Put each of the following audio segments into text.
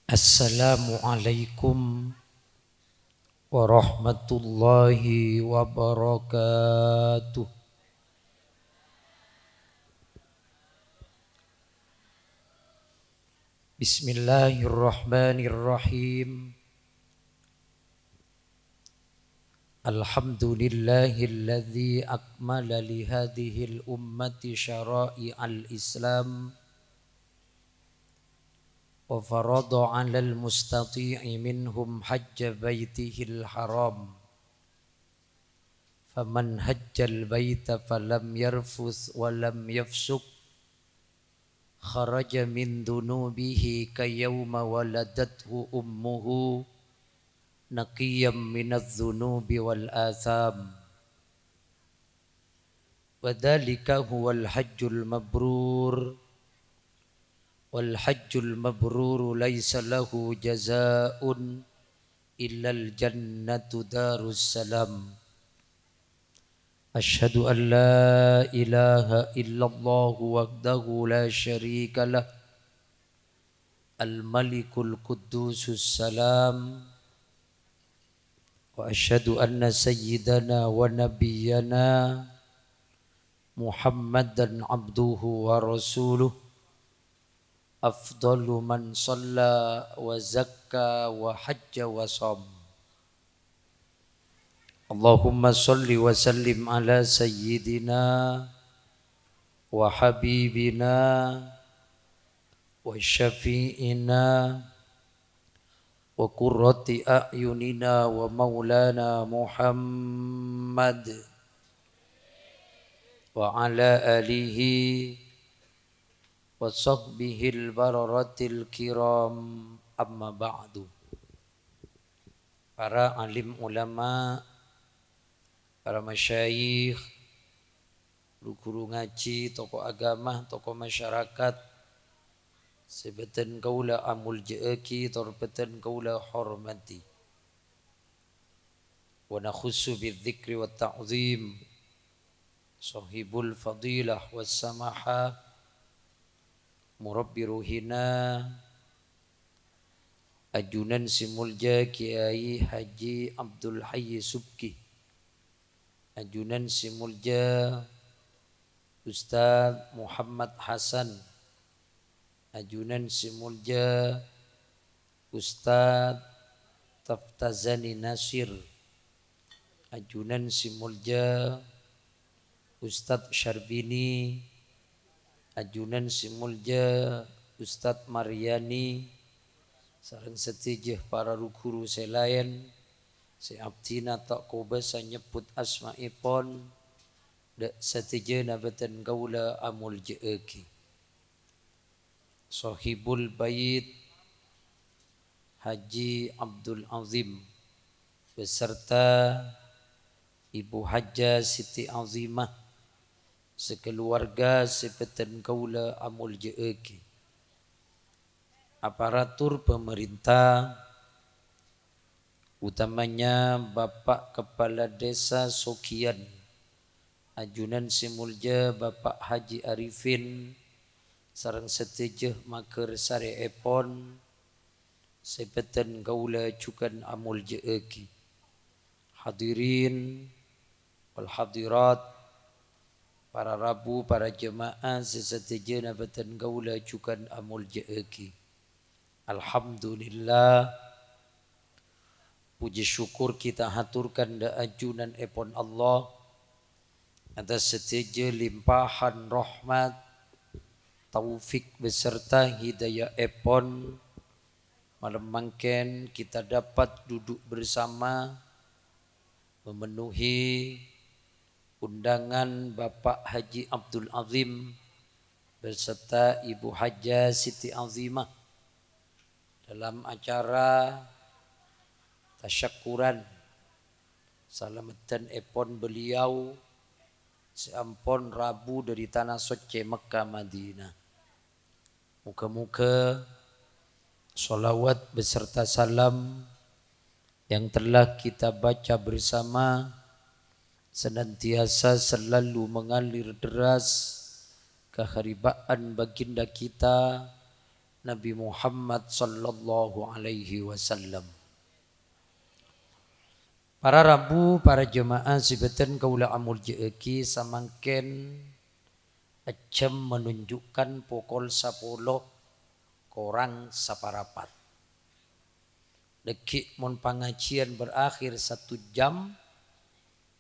Assalamualaikum warahmatullahi wabarakatuh. Bismillahirrahmanirrahim. Alhamdulillahilladzi akmala li hadhil ummati syara'i'al Islam wa farada 'alal mustati'i minhum hajja baitihil haram. Faman hajjal baita falam yarfuth wa lam yafsuk kharaja min dunubihi kayawma waladathu ummuhu naqiyam minadh dhunubi wal atham. Wadhalika huwal hajjul mabrur. Wal hajjul mabrur laysa lahu jazaa'un illal jannatu darus salam. Asyhadu an la ilaha illallah wahdahu la syarika lah. Al-malikul quddusus salam. Wa asyhadu anna sayyidana wa nabiyyana Muhammadan abduhu wa rasuluh. Afdalu man shalla wa zakka wa hajja wa sham. Allahumma salli wa sallim ala sayyidina wa habibina wa syafi'ina wa qurrati a'yunina wa maulana Muhammad wa ala alihi wa sahbihil bararatil kiram, amma ba'du. Para alim ulama, para masyayikh, guru ngaji, tokoh agama, tokoh masyarakat, sebeten kaula amul jeeki, torbeten kaula hormati. Wa nakhussu bidzikri wat ta'zim sahibul fadilah was samaha murabbi ruhina ajunan simulja Kiai Haji Abdul Hayy Subki, ajunan simulja Ustaz Muhammad Hasan, ajunan simulja Ustaz Taftazani Nasir, ajunan simulja Ustaz Syarbini, ajunan simulja Ustaz Maryani, sareng setijih para guru selayan seabtina tak kubasa nyebut asma'ipon dak setijena beten kaula amul jeeki. Sahibul bait Haji Abdul Azim beserta Ibu Hajjah Siti Azimah sekeluarga sebeten kaula amul jeeki. Aparatur pemerintah, utamanya Bapak Kepala Desa Sokian, ajunan simulja Bapak Haji Arifin, sareng setijeh maker sare epon sebeten kaula cukan amul jeeki. Hadirin wal hadirat, para rabu, para jemaah sesetijena beten kaula cukan amul jeeki. Alhamdulillah, puji syukur kita haturkan da ajunan epon Allah atas setije limpahan rahmat, taufik beserta hidayah epon. Malam mangken kita dapat duduk bersama memenuhi undangan Bapak Haji Abdul Azim beserta Ibu Hajjah Siti Azimah dalam acara tasyakuran salamatan epon beliau seampun Rabu dari tanah suci Mekah Madinah. Muka-muka salawat beserta salam yang telah kita baca bersama senantiasa selalu mengalir deras keharibaan baginda kita Nabi Muhammad sallallahu alaihi wasallam. Para Rabu, para jemaah sibeten kaula amul jeeki samangken jam menunjukkan pukul 10 korang saparapat. Dekik mon pengajian berakhir 1 jam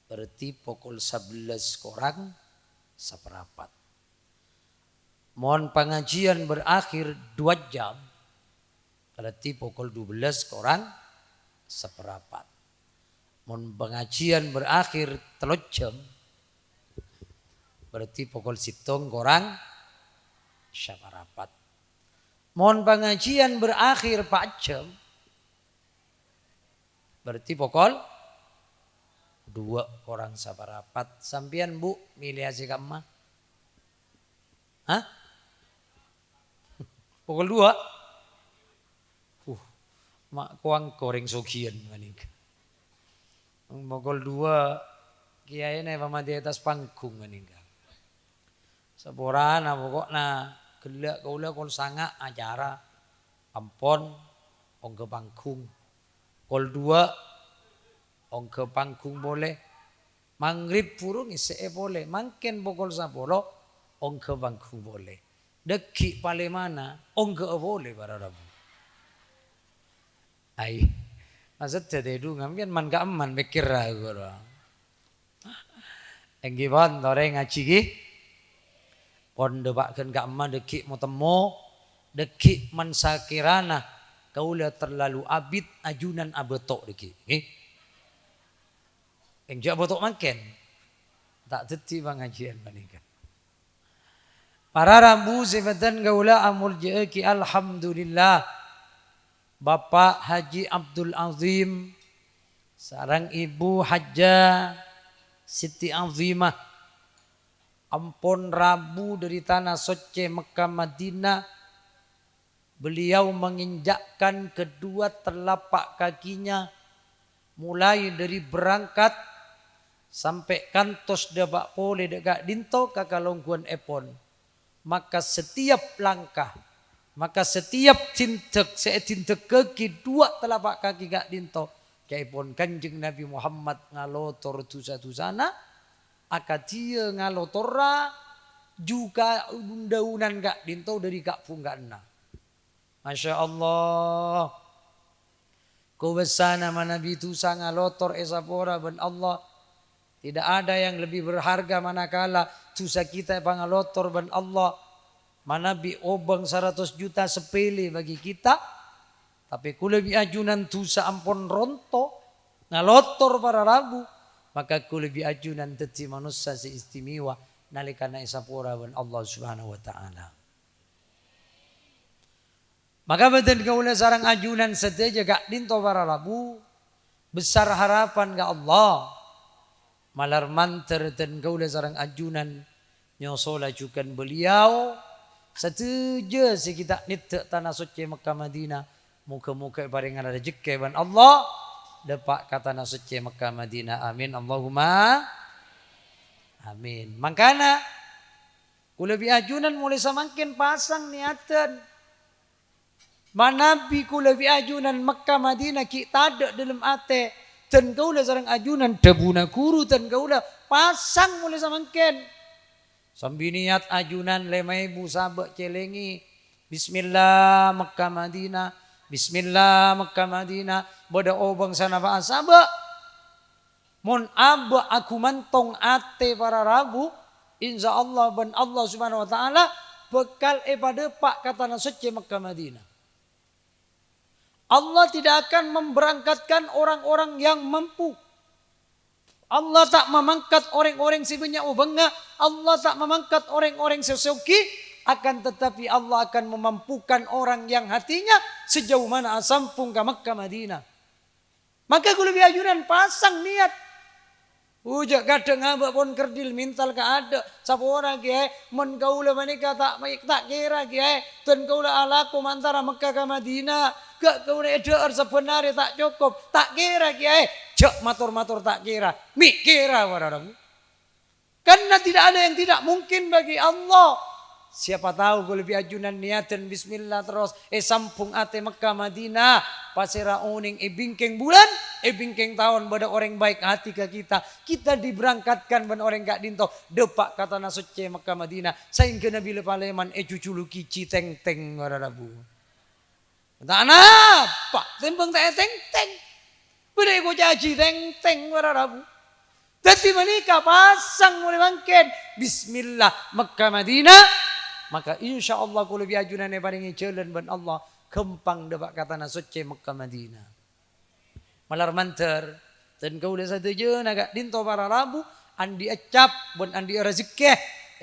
berarti pukul 11 korang saparapat. Mon pengajian berakhir 2 jam berarti pukul 12 korang saparapat. Mon pengajian berakhir 3 jam berarti pukul 7 korang saparapat. Mon pengajian berakhir 4 jam berarti pukul 2 korang saparapat. Sampian Bu milih aja kamma? Hah? Pukul 2? Mak kuang goreng sogian maning. Pukul 2 kiai ne pama di atas panggung maning. Saborana pokokna gelak kaula kol sanga acara ampon ong ke panggung. Kol 2 ong ke panggung boleh. Maghrib purung isee boleh. Mangken pukul 10 ong ke panggung boleh. Deki pale mana ong ke boleh para Rabu. Ai maksud tededu ngambian man ka aman mikir aku. Enggi bon tore ngaji ki pon debakeun ka aman deki mau temu deki man sakirana kaula terlalu abid ajunan abetok deki. Engjak botok mangken. Tak deti pengajian manika. Para Rabu sebetan kaula amul jeeki alhamdulillah. Bapak Haji Abdul Azim, sarang Ibu Hajjah Siti Azimah, ampun Rabu dari tanah suci Mekah Madinah, beliau menginjakkan kedua telapak kakinya mulai dari berangkat sampai kantos debak pole dekat dinto kakalongguan epon. Maka setiap langkah, maka setiap tintek saya tintek kaki dua telapak kaki gak dinto kaipun kanjeng Nabi Muhammad ngalotor tusa-tusana akatia ngalotorra juga undaunan gak dinto dari gak punggana. Masya Allah. Kubesana Nabi tusa ngalotor esapora ben Allah. Tidak ada yang lebih berharga manakala tusa kita pangalotor ben Allah. Manabi obang 100 juta sepele bagi kita. Tapi kulebi ajunan tusa ampon ronto. Ngalotor para Rabu. Maka kulebi ajunan teti manusia seistimewa. Nalikana isapura ban Allah subhanahu wa ta'ala. Maka betul kaulah sarang ajunan seteja gak dinto para Rabu. Besar harapan ke Allah. Malar manter dan kaulah sarang ajunan. Nyosola jukan beliau. Setuju si kita nitek tanah suci Mekah Madinah. Muka-muka baringan rezeki ban Allah. Depak kata tanah suci Mekah Madinah. Amin. Allahumma. Amin. Makanya. Kulebi ajunan mulai semakin pasang niatan. Manabi kulebi ajunan Mekah Madinah. Kita ada dalam ate. Dan kaulah sarang ajunan. Debuna guru dan kaulah pasang mulai semakin. Sambil niat ajunan lemai bu sabak celengi. Bismillah Mekah Madinah. Bismillah Mekah Madinah. Boda obang sana ba sabak. Mon aba aku mantong ate para Rabu. Insya Allah ben Allah subhanahu wa ta'ala. Bekal pada pak kata suci Mekah Madinah. Allah tidak akan memberangkatkan orang-orang yang mampu. Allah tak memangkat orang-orang sebanyak ubangnya. Allah tak memangkat orang-orang sesuki. Akan tetapi Allah akan memampukan orang yang hatinya sejauh mana asampung ke Mekah Madinah. Maka aku lebih ajunan pasang niat. Ujak kadang abak pun kerdil mintal ke ada. Sapora kiai. Men kaula manika tak kira kiai. Dan kaula alaku antara Mekah ke Madinah. Gak kaula edaar sebenarnya tak cukup. Tak kira kiai. Jak matur-matur tak kira. Mikira para Rabu. Karena tidak ada yang tidak mungkin bagi Allah. Siapa tahu gue lebih ajunan niatan bismillah terus. Sampung ate Mekah Madinah. Pasira uning bingkeng bulan. Bingkeng tahun pada orang baik hati ke kita. Kita diberangkatkan ban orang gak dinto. Depak kata nasuce Mekah Madinah. Saing ke Nabi Lepaleman cucu luki citeng teng wararabu. Tak apa. Tembang tak teng teng. Beda gue caci teng teng wararabu. Tapi menikah pasang mulai bangken. Bismillah Mekah Madinah. Maka insya Allah kalau lebih ajunan yang paling jalan ban Allah. Kempang dapat kata nasuce Mekah Madinah. Malar manter. Dan kau udah satu je naga dinto para rabu. Andi acap ban andi rezeki.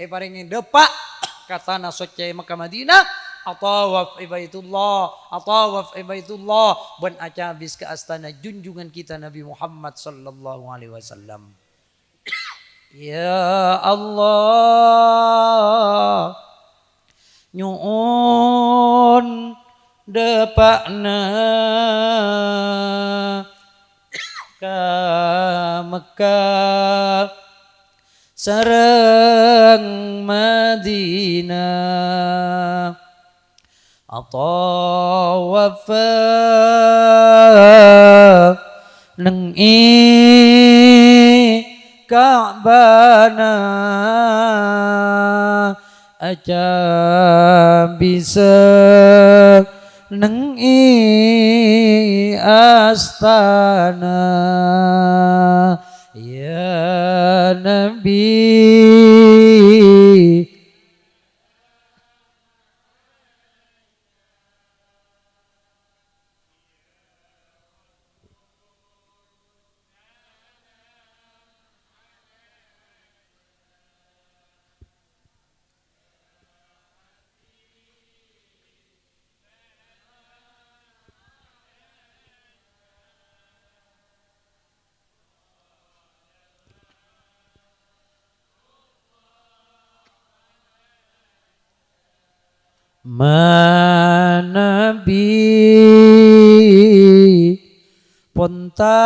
Paling dapat kata nasuce Mekah Madinah. Atawaf ibaitullah. Atawaf ibaitullah. Ban acabis ke astana junjungan kita Nabi Muhammad sallallahu alaihi wasallam. Ya Allah. Nyuun depakna ka Mekah sareng Madinah atawafa neng Ka'bana aja bisa neng astana ya Nabi. Manabi ponta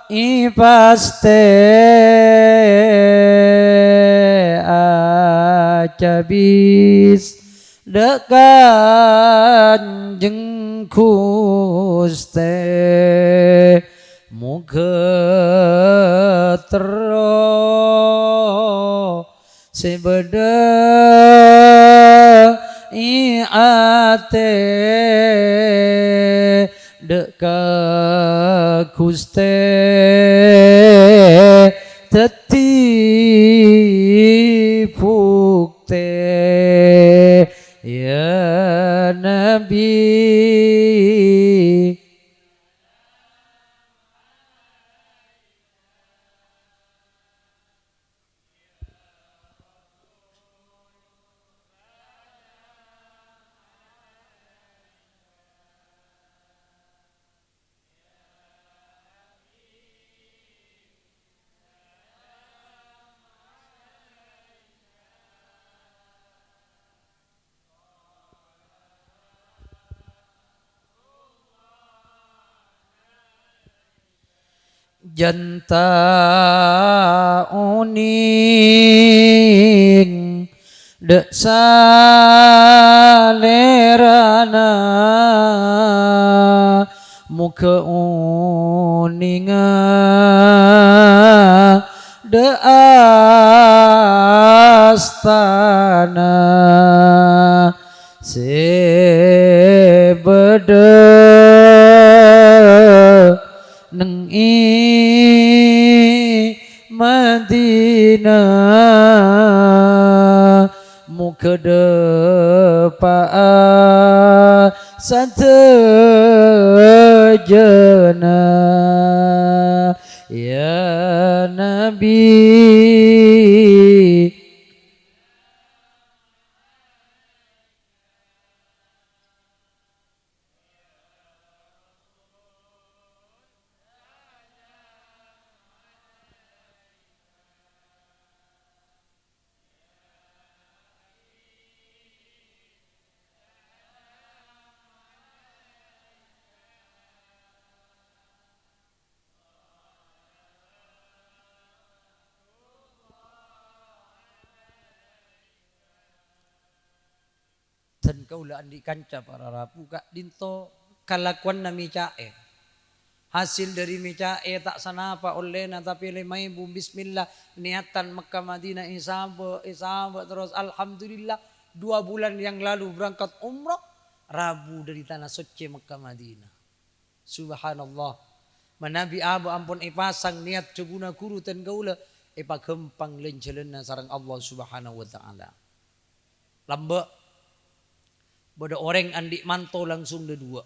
ipaste acabis dekan jengkuste muga terus sebeda iate deka kuste tetipukte ya Nabi. Janta uning dek salerana muka uninga de astana sebeda neng Madinah muka depan santajana ya Nabi. dan kaula andi kanca para rabu kak dinto kalakuan na micae. Hasil dari micae tak sanapa oleh na tapi lemai bu bismillah niatan Mekah Madinah isaba terus alhamdulillah 2 bulan yang lalu berangkat umrah rabu dari tanah suci Mekah Madinah. Subhanallah. Manabi abu ampun ipasang niat ceguna guru dan kaula gempang lencelena sarang Allah Subhanahu wa taala. Lambak bodo orang andi manto langsung dua.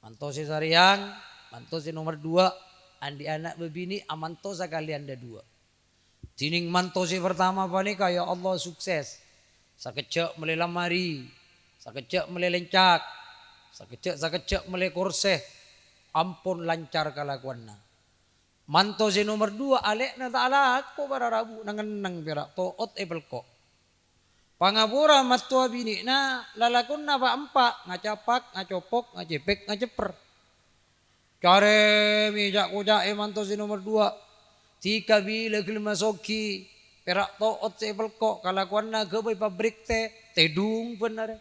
Manto si sariang, manto si nomor 2, andi anak bebini amanto sekalian ada 2. Tining manto si pertama panika ya Allah sukses. Sakecek mele lamari, sakecek mele lencak, sakecek mele kurse. Ampun lancar kalakuanna. Manto si nomor 2 alekna ta'ala ko para rabu nangenang pirak toot ebelko. Pangapura matua bini na lalakon na ba empak ngacapak ngacopok ngacepek ngaceper. Kare mijak kujak manto si nomor 2 tika bila kilmasoki perak toot ebelko kalakuan na gabay pabrik tedung benar.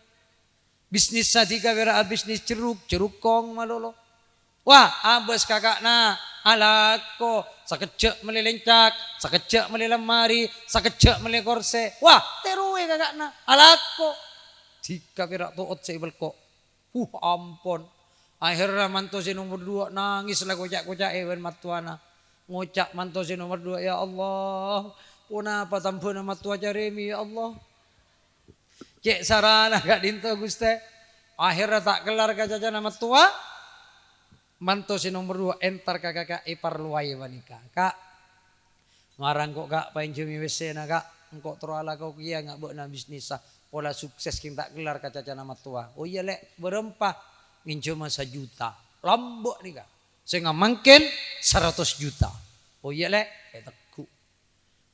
Bisnis sa tika perak bisnis cerukong malolo. Wah abas kakak na alako sakecek melelencak, sakecek melelamari, sakecek melekorse. Wah terue kakak na alako. Jika perak toot seibelko. Ampun. Akhirnya manto si nomor 2 nangis lah kocak-kocak ewan matuana. Ngocak manto si nomor 2 ya Allah. Punapa tampuna matua jaremi ya Allah. Cek sarana kak dinto guste. Akhirnya tak kelar kacaca nama tua. Manto si nomor 2 entar kakak ipar luai wanika. Kak ngarang kok kak pain jemi wesena kak. Engkau terala kau kia ngak buat na bisnisa. Pola sukses king tak gelar kacaca nama tua. Oh iya lek berempah nginjoma 1 juta. Lambok nih kak. Saya ngamangkin 100 juta. Oh iya lek teku.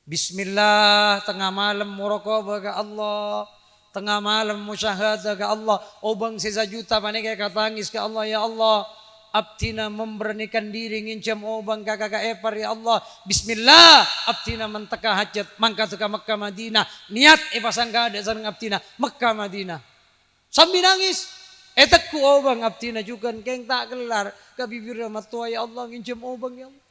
Bismillah tengah malam muraqabah ke Allah. Tengah malam musyahadah ke Allah. Oh bang 1 juta panik katangis ke Allah ya Allah. Abtina memberanikan diri ngincam obang kakak epar ya Allah. Bismillah. Abtina menteka hajat. Mangka teka Mekah Madinah. Niat pasang ada sarang abtina. Mekah Madinah. Sambil nangis. Teku obang abtina juga. Keng tak kelar. Kabibir matua ya Allah. Ngincam obang ya Allah.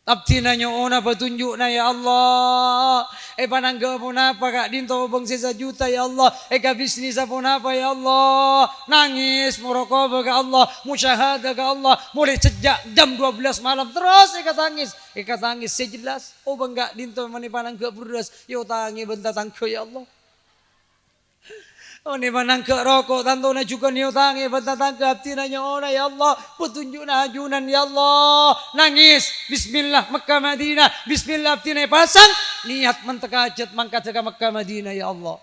Abtina nyoona petunjuk na ya Allah. Panangga pun apa kak dinto bang 1 juta ya Allah. Bisnis pun apa ya Allah. Nangis muraqabah ke Allah. Musyahadah ke Allah. Mulai sejak jam 12 malam terus tangis. Tangis sejelas. Oh bang kak dinto mani panangga beras. Yo tangi bentar tangke ya Allah. Oh ni panangga rokok tanto na juga ni tangi bentar tangke. Abtina nyoona ya Allah. Petunjuk na hajunan ya Allah. Nangis. Bismillah Mekah Madinah. Bismillah abtina pasang. Niat menteka hajat mangkat ke Mekah Madinah ya Allah.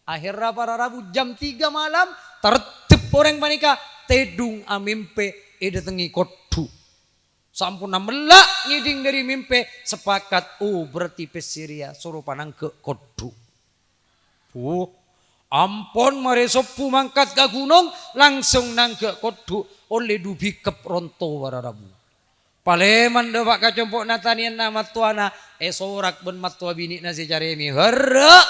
Akhirnya para rabu jam 3 malam. Tertib orang panika. Tedung amimpe. Datangi kodu. Sampun melak ngiding dari mimpe. Sepakat. Oh berarti pesiria. Suruh panang ke kodu. Ampun mare sopu mangkat ke gunung. Langsung nang ke kodu. Oleh dubi kep ronto para rabu. Paleman dewak kacompok natanian nama tuana. Sorak ben matua bini nasi caremi. Herak.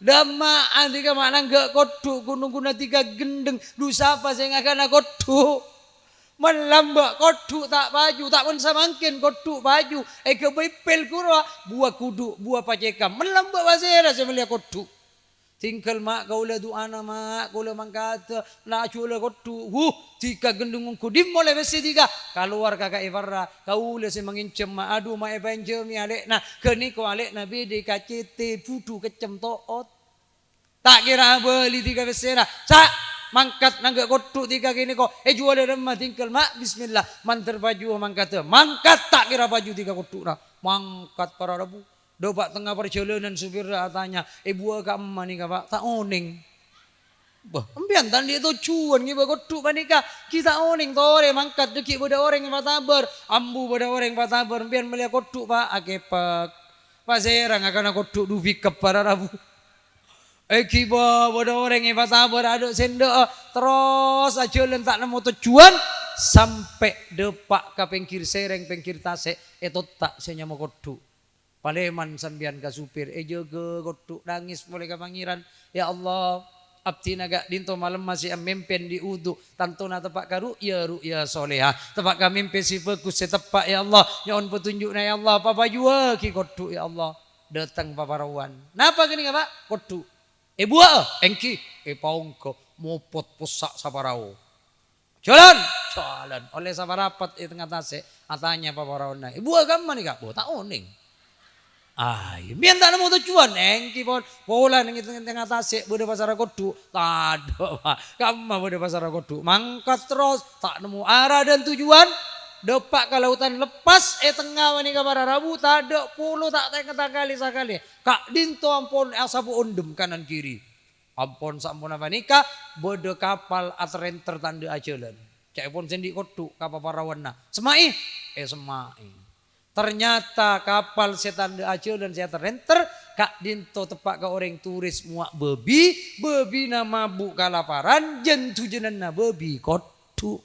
Dama antika maknang ke kodu. Gunung guna 3 gendeng. Dusa apa saya ngakana kodu. Melambak kodu tak baju. Tak pun samangkin kodu baju. Kebepel kurwa. Buah kudu. Buah pacekam. Melambak wasera saya melihat kodu. Tinggal mak kaula doana mak kaula mangkata na chula kotu 3 gendung kudim mole besi 3 keluar kakak ibarra kaula se mangincem ma adu ma ebanjem mi alek na keni ko alek na bede KCT putu kecem toot tak kira beli 3 besera sa mangkat nangga kotu 3 gini ko jual remah tinggal mak bismillah manter baju mangkata mangkat tak kira baju 3 kotu na mangkat para rabu. Dopak tengah perjalanan supir tanya, buah kak emak nih kak tak oning. Bah, empian tadi itu cuan ngiba kodu panika kita oning tore mangkat deki pada orang yang patabar, ambu pada orang yang patabar, empian melihat kodu pak akepak, pak serang akan kodu dubi kepara rabu. Kiba pada orang yang patabar ada sendok terus aja tak nemu tujuan sampai depak ke pengkir sereng pengkir tasek itu tak senyama kodu. Paleman sambian ka supir, jaga koduk nangis boleh ka pangeran. Ya Allah, abdi naga dinto malam masih mimpen di uduk. Tantuna tepak ka ru'ya soleha. Tepak ka mimpi si fokus tepak ya Allah. Nyon petunjukna ya Allah. Papa jua ki koduk ya Allah. Datang paparawan. Napa gini Pak? Koduk. Buah engki. Paungko. Mopot pusak saparao. Jalan. Oleh saparapat tengah tase. Atanya paparawan. Buah gamma nih Kak? Buah tak oning. Biar tak nemu tujuan, engki pon bola neng tengah tasik bude pasar koduk, tado Pak, kamu bude pasar koduk, mangkat terus tak nemu arah dan tujuan, depak ke lautan lepas, tengah wani kabar Rabu, tado puluh tak tengah kali sekali, kak dinto ampun asapu undem kanan kiri, ampun sampun apa nikah, bude kapal atren tertanda ajalan, cek pun sendi koduk kapal parawana, semai, semai. Ternyata kapal setan de ajo dan saya terenter kak dinto tepak ke orang turis muak bebi nama bu kalaparan jentu jenenna bebi kotu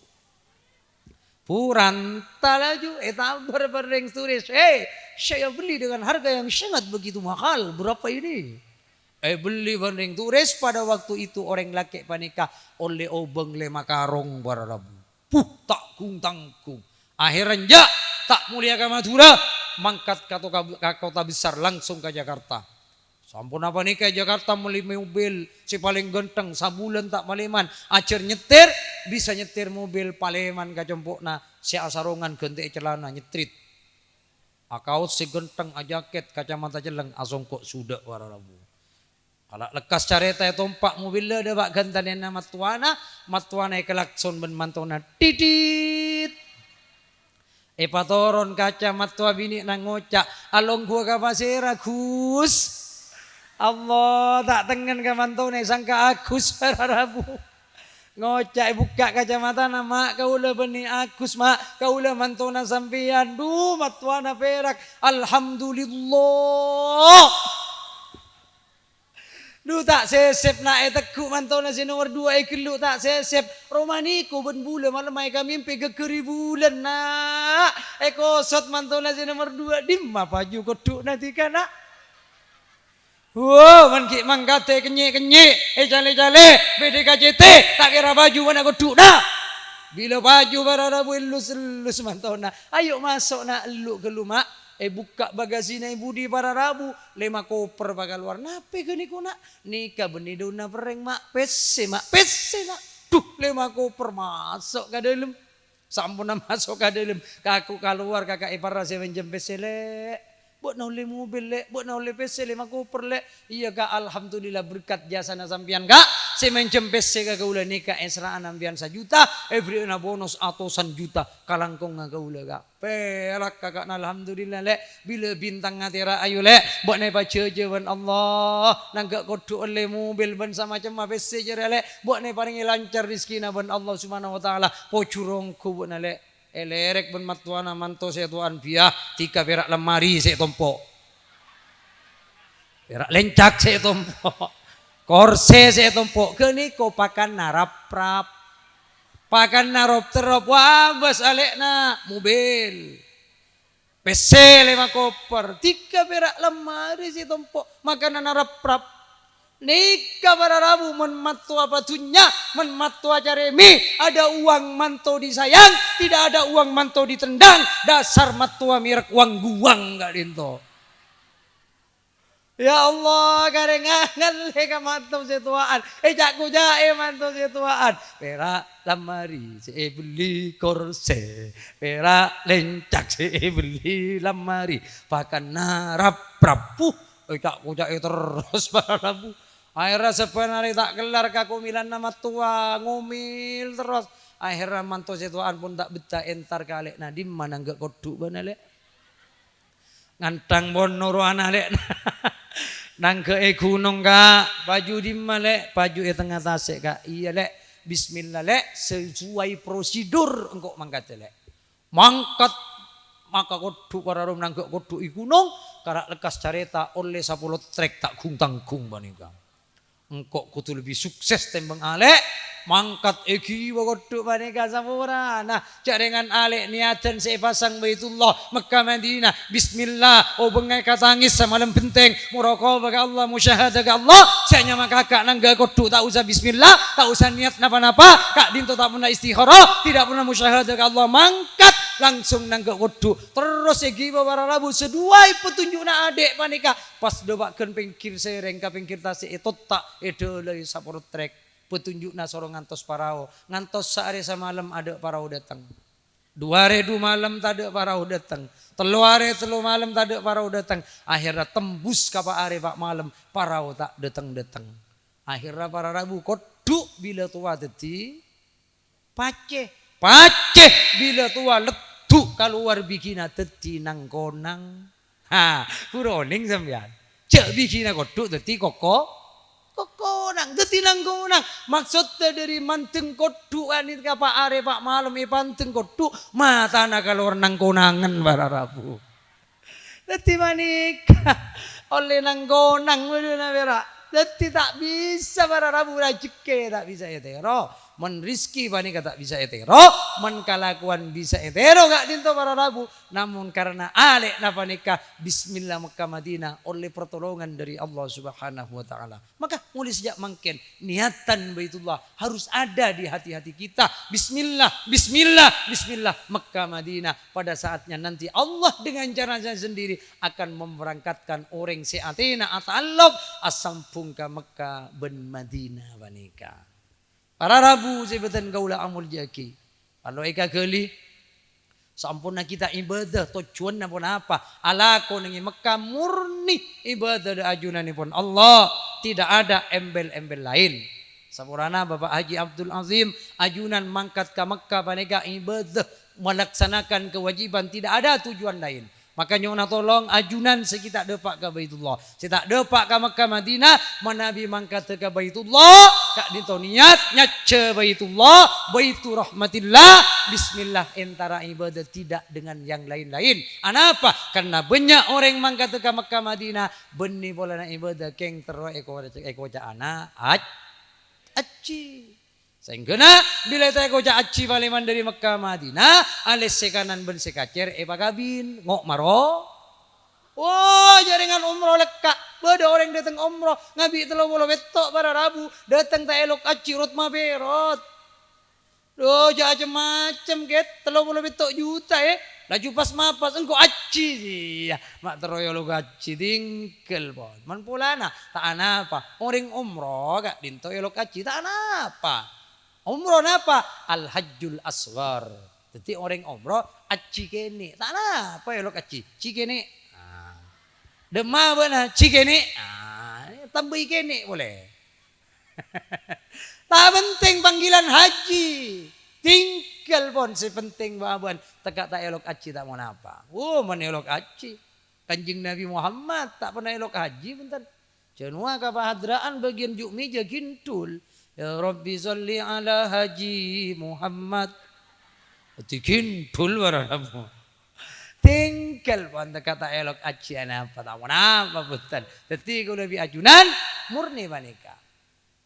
puranta laju tabar bereng turis saya beli dengan harga yang sangat begitu mahal, berapa ini beli bereng turis pada waktu itu orang laki panikah oleh obeng le makarong bararabu tak tangkung akhirnya tak mulia ke Madura, mangkat ke kota besar langsung ke Jakarta. Sampun apa nih ke Jakarta beli mobil si paling genteng sabulan tak maleman. Ajar nyetir bisa nyetir mobil paleman ke jempokna si asarongan ganti celana nyetrit. Akaut si genteng ajaket kacamata jeleng asong kok sudah wararabu. Kalau lekas careta tompak mobil ada pak gantanin nama matuana kelakson ben mantona titit. Patoron kaca matua bini nang ngocak along gua ka pasira Gus Allah tak tengen ka mantone sangka Agus Rabu ngocak buka kacamata nama kaula beni Agus mak kaula mantona sampean matuana perak alhamdulillah tak sesep na teku mantona si nomor 2 kelu tak sesep romaniku ben bulan malam ay kami mimpi kekeri bulan na kosot mantona si nomor 2 dimma paju koduk nanti kana mankik mangkate kenye jale BDKJT tak kira baju mana koduk na bila baju bararabu elus mantona ayo masuk na elu ke lumak buka bagasi na ibu di para Rabu 5 koper bakal luar nape gini kuna nikah beni dona pereng mak pese nak 5 koper masuk ke dalam sampun masuk ke dalam kaku keluar kakak ipar rasa menjem pese lek buat noleh mobil lek buat noleh pese 5 koper lek iya kak alhamdulillah berkat jasa na sampian kak si menjem pese kak ulah nikah esraan ambian 1 juta beri na bonus atusan juta kalangkong kak ulah kak perak kakak alhamdulillah lek bila bintang ngatira ayo lek buat nai baca jawan Allah nanggak kodok oleh mobil ban sama macam pese jere lek buat nai paling lancar rezeki na ban Allah subhanahu wa taala pocurongku buat na lek lerek ben matuana manto saya tuan biah 3 perak lemari saya tompok perak lencak saya tompok korse saya tompok geni ko pakan narap-rap pakan narop terop wah bas alekna mobil PC 5 koper 3 perak lemari saya tompok makanan narap-rap nikah pada Rabu menmatua batunya menmatua jaremi ada uang manto disayang tidak ada uang manto ditendang dasar matua mirek uang guang gak dinto ya Allah karengangan leka manto setuaan jaku jae manto setuaan perak lamari saya beli korse perak lencak saya beli lamari pakan narap prapu jaku jae terus pada Rabu akhirnya sebenarnya tak kelar kakumilan nama tua ngomil terus akhirnya mantu setuaan pun tak betah entar kali nah di mana enggak koduk bana lek ngantang bono roana lek nang ke gunung kak baju di malek baju tengah tasik kak iya lek bismillah lek sesuai prosedur engkau mangkat lek mangkat maka koduk para rom nang koduk gunung karak lekas careta oleh 10 trek tak gung tanggung banika engkau kutu lebih sukses tembang alek mangkat egi wagoduk paneka sampura. Nah, cak dengan alek niatan saya pasang Baitullah Mekah Madinah. Bismillah, oh bengai katangis semalam penting. Muraqabah ke Allah, musyahadah ke Allah. Saya nyama kakak nangga koduk tak usah bismillah, tak usah niat napa-napa. Kak Dinto tak pernah istikharah, tidak pernah musyahadah ke Allah. Mangkat langsung nangga koduk. Terus egi para rabu seduai petunjuk na adek paneka. Pas dobakan pengkir sereng ka pengkir tasik itu tak edolai sapor trek. Petunjuk na sorong ngantos parao. Ngantos sehari semalam ada parao datang. 2 hari 2 malam tak ada parao datang. 3 hari 3 malam tak ada parao datang. Akhirnya tembus kapa hari pak malam parao tak datang-datang. Akhirnya para rabu koduk bila tua deti paceh. Paceh bila tua letuk keluar bikina deti nang konang. Ha, puroning sampean. Cek bikina koduk deti koko. Kokonang, detinang konang. Maksudnya dari manteng koduk anit kapa are pak malam panteng koduk mata nak keluar nang konangan para rabu. Deti manika oleh nang konang muduna berak. Deti tak bisa para rabu rajike tak bisa etero. Men rizki panika tak bisa etero, men kalakuan bisa etero gak dinto para rabu. Namun karena alek na panika bismillah Mekah Madinah oleh pertolongan dari Allah Subhanahu wa taala. Maka mulai sejak mangken niatan Baitullah harus ada di hati-hati kita. Bismillah, bismillah, bismillah Mekah Madinah. Pada saatnya nanti Allah dengan caranya sendiri akan memberangkatkan orang seatina atallaq asampung ke Mekah ben Madinah panika. Para rabu sebetan kaula amul jaki. Kalau eka geli sampurna kita ibadah tujuan pun apa? Alako nengi Mekah murni ibadah da ajunan pun Allah, tidak ada embel-embel lain. Sampurna Bapak Haji Abdul Azim ajunan mangkat ke Mekah paneka ibadah melaksanakan kewajiban, tidak ada tujuan lain. Makanya nak tolong ajunan sekitar depak ke Baitullah. Sekitar depak ke Mekah Madinah, Nabi mangkat ke Baitullah, kak dinto niat nyace Baitullah, Baitur Rahmatillah, bismillah entara ibadah tidak dengan yang lain-lain. Kenapa? Karena banyak orang mangkat ke Mekah Madinah, benih bola ibadah keng tero eko anak aci. Sehingga bila saya kocak aci paleman dari Mekah Madinah, alis sekanan ben sekacer kabin ngok maro. Wah, jaringan umroh lekak. Bada orang datang umroh ngabi telo bolo betok para rabu, datang tak elok aci rot maberot. Doh, macam get telo bolo betok juta laju pas mapas engko aci ya. Mak teroyo lo aci tingkel pon. Man pulana tak apa. Orang umroh gak dinto elok aci tak apa. Umroh apa? Al-Hajjul Asghar. Jadi orang umroh aci kene. Tak apa ya lo aci. Ci kene. Demam benar ci kene. Tambah kene boleh. Tak penting panggilan haji. Tinggal pun sepenting babuan. Tegak tak elok aci tak mau apa. Mana elok aci. Kanjeng Nabi Muhammad tak pernah elok haji bentar. Janua kapahadraan bagian juk meja gintul. Ya Rabbi salli ala Haji Muhammad. Tikin pul waranamu. Tinggal pun kata elok acian apa tak apa betul. Jadi kalau lebih ajunan murni panika.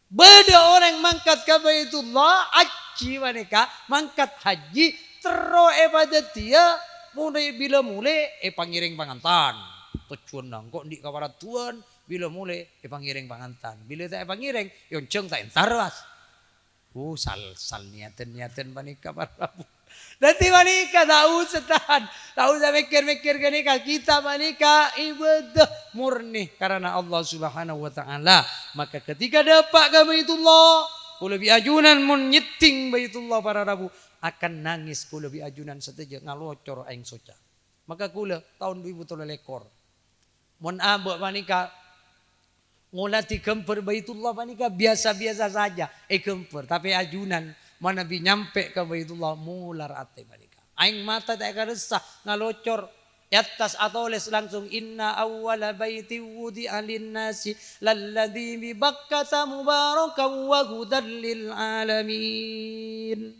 Beda orang mangkat ke Baitullah aci panika mangkat haji tero ibadat dia mulai bila mulai pangiring pangantan. Tujuan nang kok di kawarat tuan. Bila mulai pangiring pangantan. Bila tak pangiring yonceng tak entar was. Sal niatan panika para rabu. Nanti panika tak usah tahan. Tak usah mikir-mikir kenika. Kita panika ibadah murni karena Allah Subhanahu wa taala. Maka ketika dapat ke Baitullah, ku lebih ajunan mun nyeting Baitullah para rabu akan nangis ku lebih ajunan seteja ngalocor aing soca. Maka kula tahun 2003 lekor. Mun abok panika ngulati kemper Baitullah panika biasa-biasa saja. Kemper tapi ajunan mana bi nyampe ke Baitullah mular ate panika. Aing mata tak resah ngalocor atas atoles langsung inna awwala baiti wudi'a lin-nasi lalladzi bi Bakkah mubarakan wa hudan lil alamin.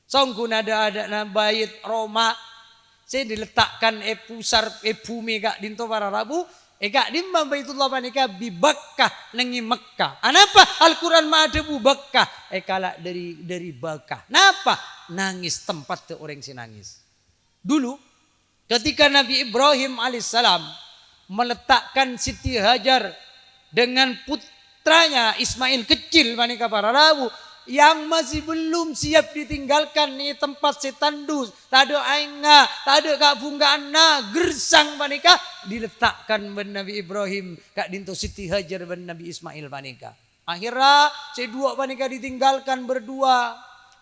Songku ada bait Roma saya diletakkan pusar bumi gak dinto para rabu Eka dimba Baitullah panika bi Bakkah nengi Mekkah. Anapa Al-Quran ma ada bu Bakkah? Kala dari Bakkah. Napa? Nangis tempat tu orang si nangis. Dulu ketika Nabi Ibrahim alaihissalam meletakkan Siti Hajar dengan putranya Ismail kecil panika para rabu yang masih belum siap ditinggalkan nih tempat setandus, tak ada ainga, tak ada kak bunggana, gersang panika diletakkan ben Nabi Ibrahim kak dinto Siti Hajar ben Nabi Ismail panika. Akhirnya sedua panika ditinggalkan berdua.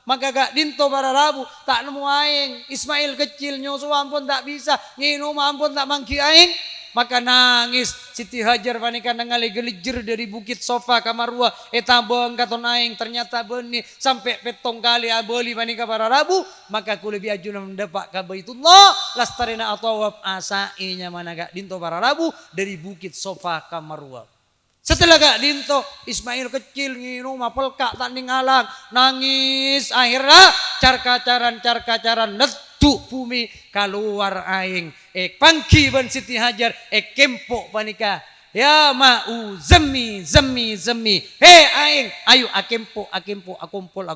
Maka kak dinto para rabu tak nemu aing, Ismail kecil nyoso ampun tak bisa, nginum ampun tak mangki aing. Maka nangis Siti Hajar panika nangali gelijer dari bukit Sofa ka Marwa eta beung katon aing ternyata beuni sampai petong kali aboli panika para rabu. Maka ku lebih ajuna mendepak ka Baitullah lastarina atawaf asainya mana gak dinto para rabu dari bukit Sofa ka Marwa. Setelah gak dinto Ismail kecil nginum apel kak tak ninggalang nangis akhirnya carkacaran netu bumi keluar aing pangki ban Siti Hajar kempok panika ya mau zemi aing ayo akempok akompol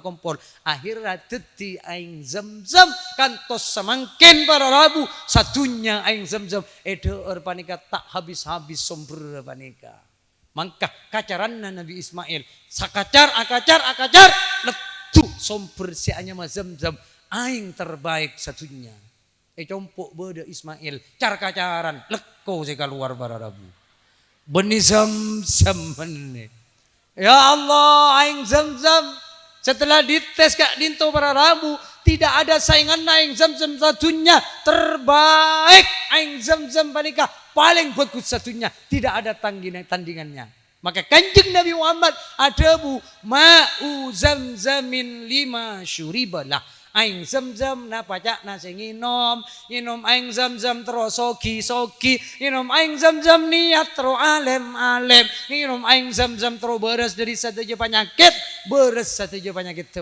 akhirnya teti aing zam kantos semangkin para rabu satunya aing zam eder panika tak habis sumber panika. Mangkah kacaranna Nabi Ismail sakacar akacar letu somper sianya mah zam aing terbaik satunya. Compok beda Ismail car kacaran leko saya keluar para rabu. Beni zam meneh. Ya Allah aing zam setelah dites kak dinto para rabu tidak ada saingan aing zam satunya terbaik aing zam panika paling bagus satunya tidak ada tandingannya. Maka kanjeng Nabi Muhammad ada bu ma'u zamzamin lima syuribalah aing zam na pacak na sing nginom aing zam terus sogi nginom aing zam niat terus alem nginom aing zam terus beres dari satu penyakit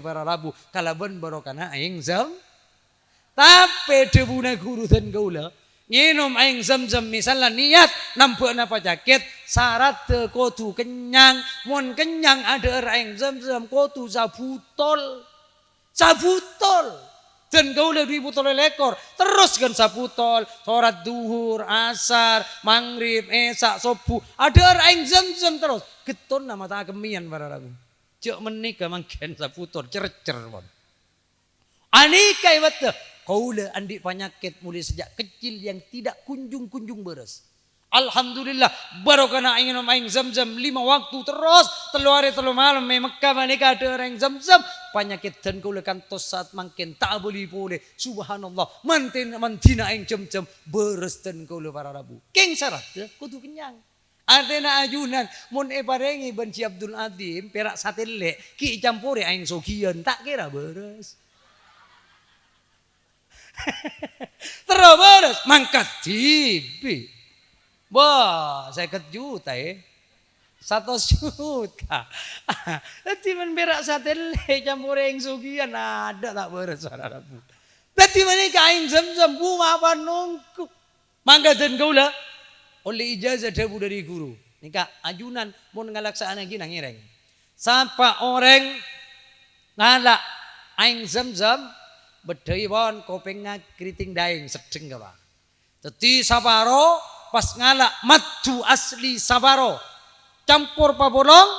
para rabu kalaban barokana aing zam tapi debuna guru dan gaula nginom aing zam misalnya niat nampak na penyakit syarat kotu kenyang mun kenyang ada aing zam kotu sabutol dan gaula 2 botol lekor terus kan sabutol sholat duhur asar maghrib esak subuh ada aing zam terus keton nama tak kemian para ragu cek menikah mangken sabutol cercer pon anikai wate gaula andi penyakit mulai sejak kecil yang tidak kunjung beres. Alhamdulillah barokana aing aing zam 5 waktu terus telu hari telu malam Mekah manika ada aing zam penyakit dan gaula kantos saat mangken tak boleh subhanallah mantina aing jam beres dan gaula para rabu keng syarat kudu kenyang artena ajunan mun parengi benci Abdul Adim perak satelle ki campuri aing sogian tak kira beres. Terus beres mangkat tibi. Wah, 50 juta 100 juta. Tadi men berak satelle campur yang sugian ada tak beres para rabu. Tadi mana kain zam bunga apa nungku. Mangga dan gaula oleh ijazah debu dari guru. Nika ajunan mau ngalaksana gini ngireng. Sapa orang ngalak aing zam bedai bon kopeng keriting daing sedeng ka. Teti sabaro pas ngalak matu asli sabaro campur pabolong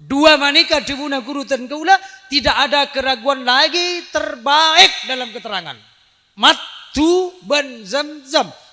2 manika dibuna guru dan gaula tidak ada keraguan lagi terbaik dalam keterangan matu ban zam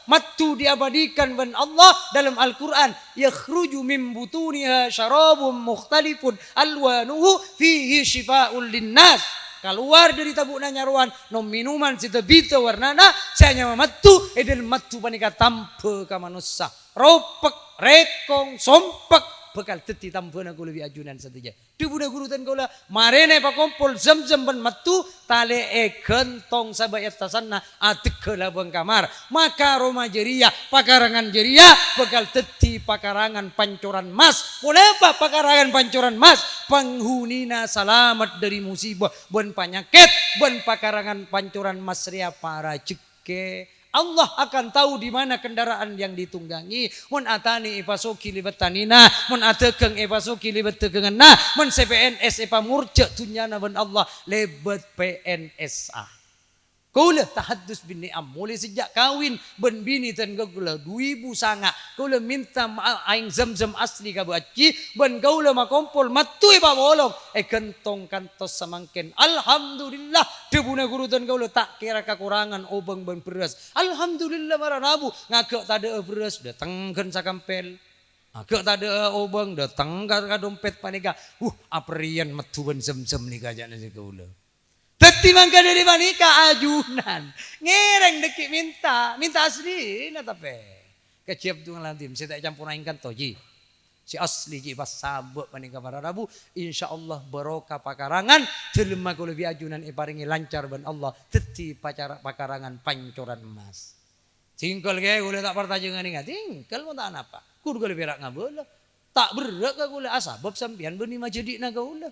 matu diabadikan ban Allah dalam Al-Quran yakhruju min butuniha syarabun mukhtalifun alwanuhu fihi shifaa'ul linnas keluar dari tabuk nyaruan nom minuman sita bita warnana saya matu edel matu panika tampe ka manusia ropek rekong sompek bekal teti tampena gula lebih ajunan saja dibuna guru dan gula marene pakompol zam ban matu tale gentong sabayat tasanna atik ke labang kamar maka Roma jeria pakarangan jeria bekal teti pakarangan pancoran mas kenapa pakarangan pancoran mas penghunina selamat dari musibah ban penyakit ban pakarangan pancoran mas ria para ceke Allah akan tahu di mana kendaraan yang ditunggangi. Mun atani ipasuki libat tanina, mun atekeng ipasuki libat tegengna, mun CPNS ipa murja tunyana ban Allah lebat PNSA. Kaula tahaddus bin ni'am mulai sejak kawin ben bini tan gaula 2000 sanga kaula minta aing zam-zam asli ka baci ben kaula makompol matui pa bolong kentong kantos samangken alhamdulillah debuna guru tan kaula tak kira kekurangan obeng ben beras alhamdulillah maranabu ngagek tade beras datengkeun sakampel ngagek tade obeng dateng ka dompet panika aprian metu ben zam-zam nika jana kaula. Teti mangka dari manika ajunan. Ngereng deki minta asli na tapi. Keciap tu ngalantim saya tak campur aingkan toji. Si asli ji pas sabuk manika para rabu insyaallah barokah pakarangan jelema ku lebih ajunan iparingi lancar ban Allah teti pakarangan pancoran emas. Cingkel ge kula tak partajengan ingat tingkel mun tak apa. Kudu lebih rak ngabeula. Tak berak ka kula asabab sampean beuni mah jadi na gaula.